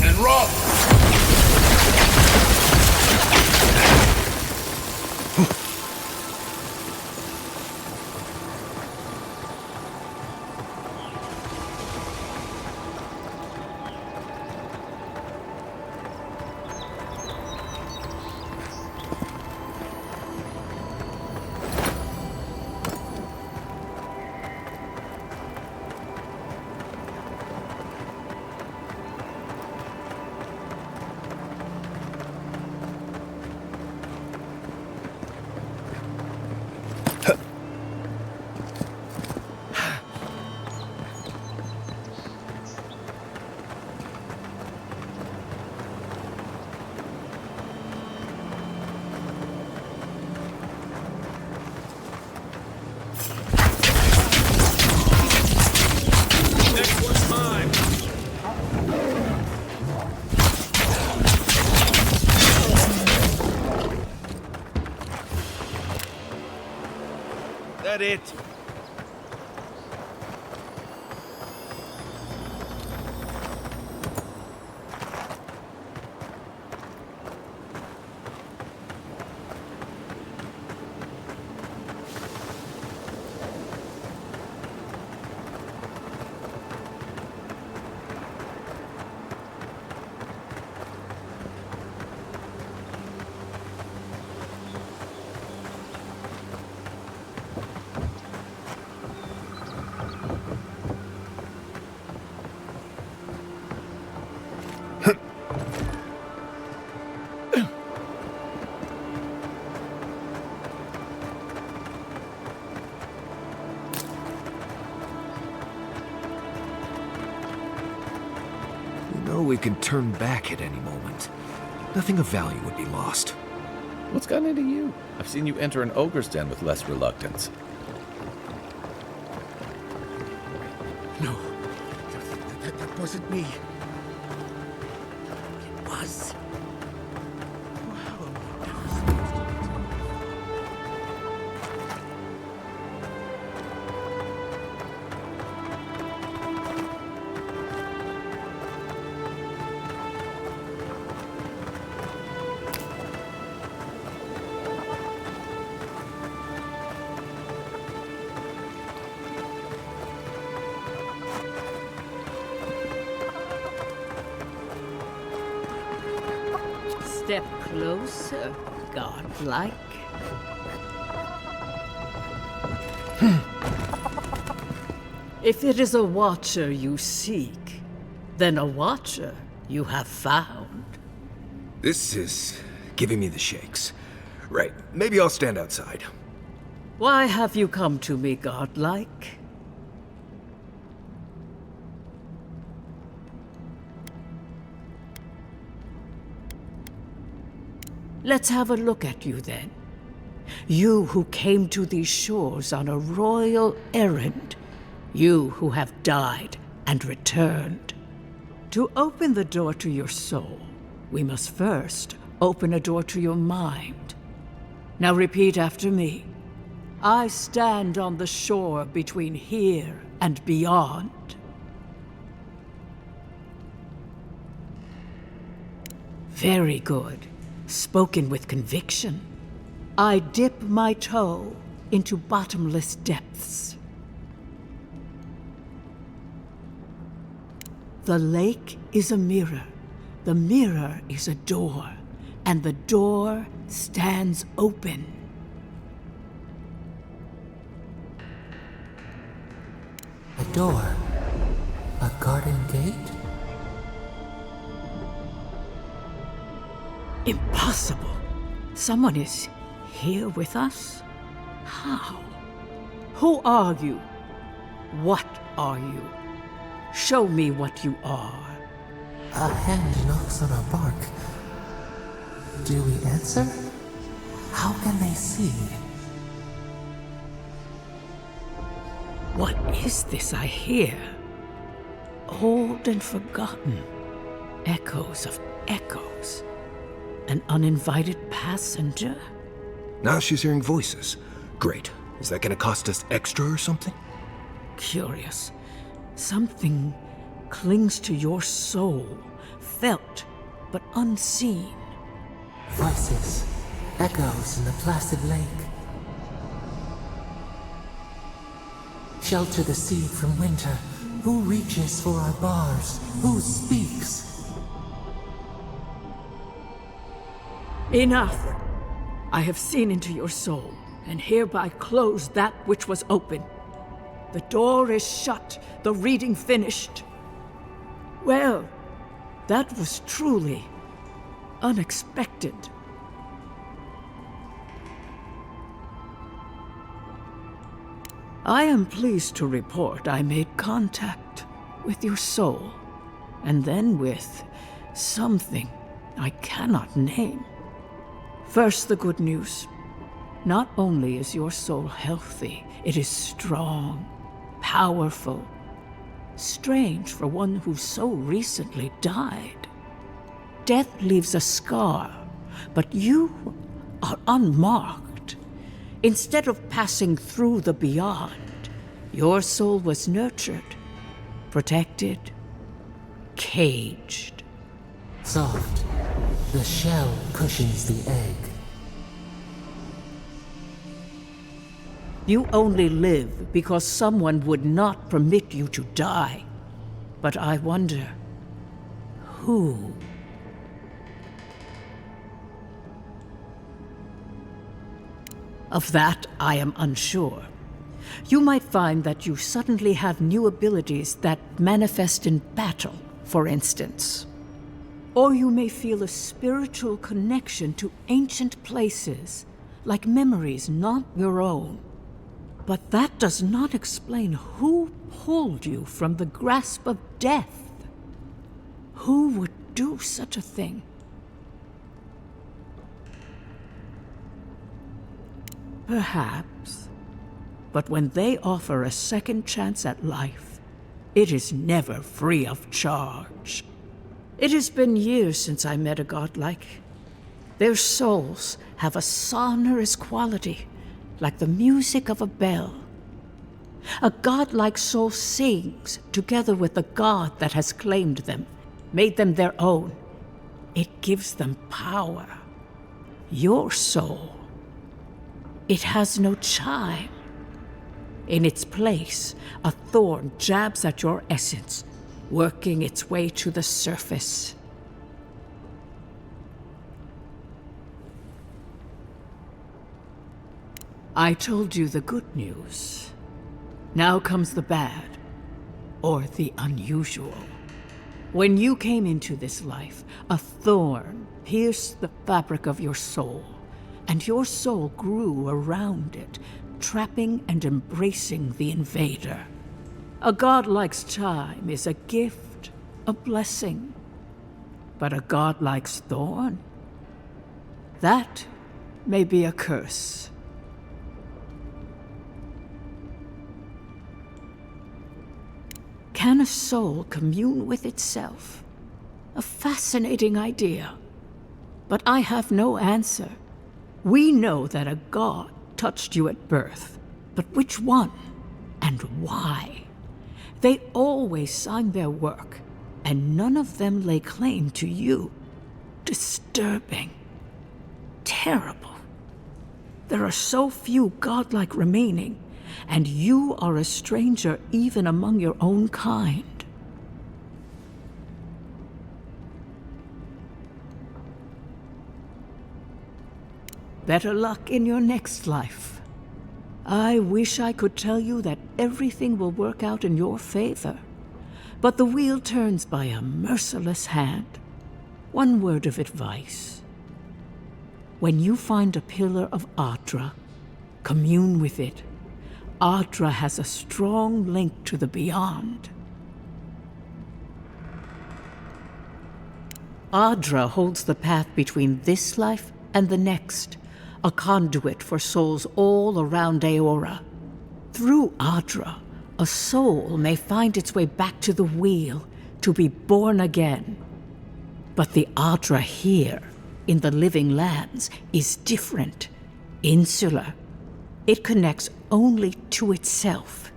And roll! That it? We can turn back at any moment. Nothing of value would be lost. What's gotten into you? I've seen you enter an ogre's den with less reluctance. No. That wasn't me. It was. Step closer, godlike. If it is a watcher you seek, then a watcher you have found. This is giving me the shakes. Right, maybe I'll stand outside. Why have you come to me, godlike? Let's have a look at you then. You who came to these shores on a royal errand. You who have died and returned. To open the door to your soul, we must first open a door to your mind. Now repeat after me. I stand on the shore between here and beyond. Very good. Spoken with conviction. I dip my toe into bottomless depths. The lake is a mirror. The mirror is a door. And the door stands open. A door? A garden gate? Impossible. Someone is here with us? How? Who are you? What are you? Show me what you are. A hand knocks on our bark. Do we answer? How can they see? What is this I hear? Old and forgotten. Echoes of echoes. An uninvited passenger? Now she's hearing voices. Great. Is that gonna cost us extra or something? Curious. Something clings to your soul, felt but unseen. Voices, echoes in the placid lake. Shelter the seed from winter. Who reaches for our bars? Who speaks? Enough! I have seen into your soul, and hereby close that which was open. The door is shut, the reading finished. Well, that was truly unexpected. I am pleased to report I made contact with your soul, and then with something I cannot name. First, the good news. Not only is your soul healthy, it is strong, powerful. Strange for one who so recently died. Death leaves a scar, but you are unmarked. Instead of passing through the beyond, your soul was nurtured, protected, caged. Soft. The shell cushions the egg. You only live because someone would not permit you to die. But I wonder, who? Of that, I am unsure. You might find that you suddenly have new abilities that manifest in battle, for instance. Or you may feel a spiritual connection to ancient places, like memories not your own. But that does not explain who pulled you from the grasp of death. Who would do such a thing? Perhaps. But when they offer a second chance at life, it is never free of charge. It has been years since I met a godlike. Their souls have a sonorous quality, like the music of a bell. A godlike soul sings together with the god that has claimed them, made them their own. It gives them power. Your soul, it has no chime. In its place, a thorn jabs at your essence, working its way to the surface. I told you the good news. Now comes the bad, or the unusual. When you came into this life, a thorn pierced the fabric of your soul, and your soul grew around it, trapping and embracing the invader. A godlike's chime is a gift, a blessing. But a godlike's thorn? That may be a curse. Can a soul commune with itself? A fascinating idea. But I have no answer. We know that a god touched you at birth, but which one and why? They always signed their work, and none of them lay claim to you. Disturbing. Terrible. There are so few godlike remaining, and you are a stranger even among your own kind. better luck in your next life. I wish I could tell you that everything will work out in your favor, but the wheel turns by a merciless hand. One word of advice. When you find a pillar of Ardra, commune with it. Ardra has a strong link to the beyond. Ardra holds the path between this life and the next, a conduit for souls all around Aora. Through Ardra, a soul may find its way back to the wheel to be born again. But the Ardra here, in the living lands, is different, insular. It connects only to itself,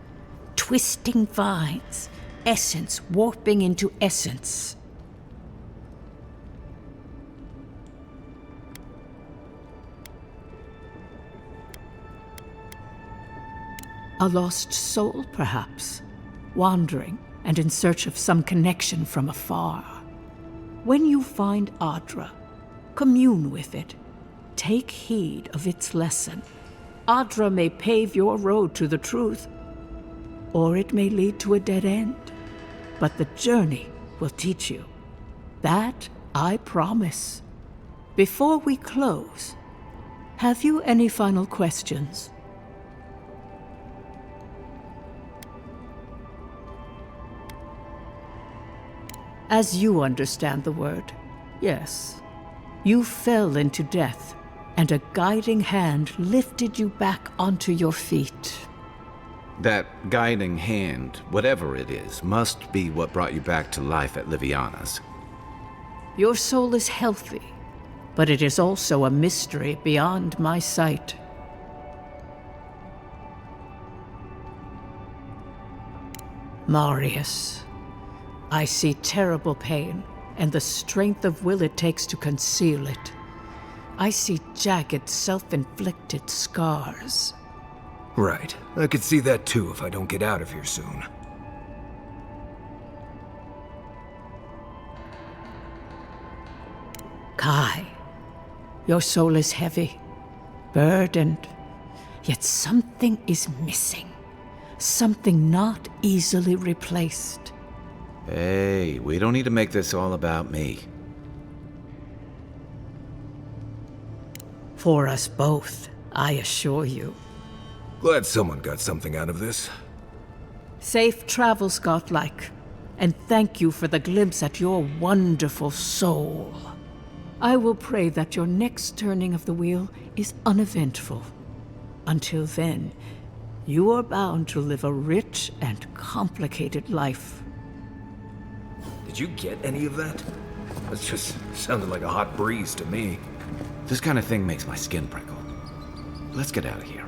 twisting vines, essence warping into essence. A lost soul, perhaps, wandering and in search of some connection from afar. When you find Ardra, commune with it. Take heed of its lesson. Ardra may pave your road to the truth, or it may lead to a dead end. But the journey will teach you. That I promise. Before we close, have you any final questions? As you understand the word, yes. You fell into death, and a guiding hand lifted you back onto your feet. That guiding hand, whatever it is, must be what brought you back to life at Liviana's. Your soul is healthy, but it is also a mystery beyond my sight. Marius. I see terrible pain, and the strength of will it takes to conceal it. I see jagged, self-inflicted scars. Right. I could see that too if I don't get out of here soon. Kai, your soul is heavy, burdened, yet something is missing. Something not easily replaced. Hey, we don't need to make this all about me. For us both, I assure you. Glad someone got something out of this. Safe travels, Godlike, and thank you for the glimpse at your wonderful soul. I will pray that your next turning of the wheel is uneventful. Until then, you are bound to live a rich and complicated life. Did you get any of that? That just sounded like a hot breeze to me. This kind of thing makes my skin prickle. Let's get out of here.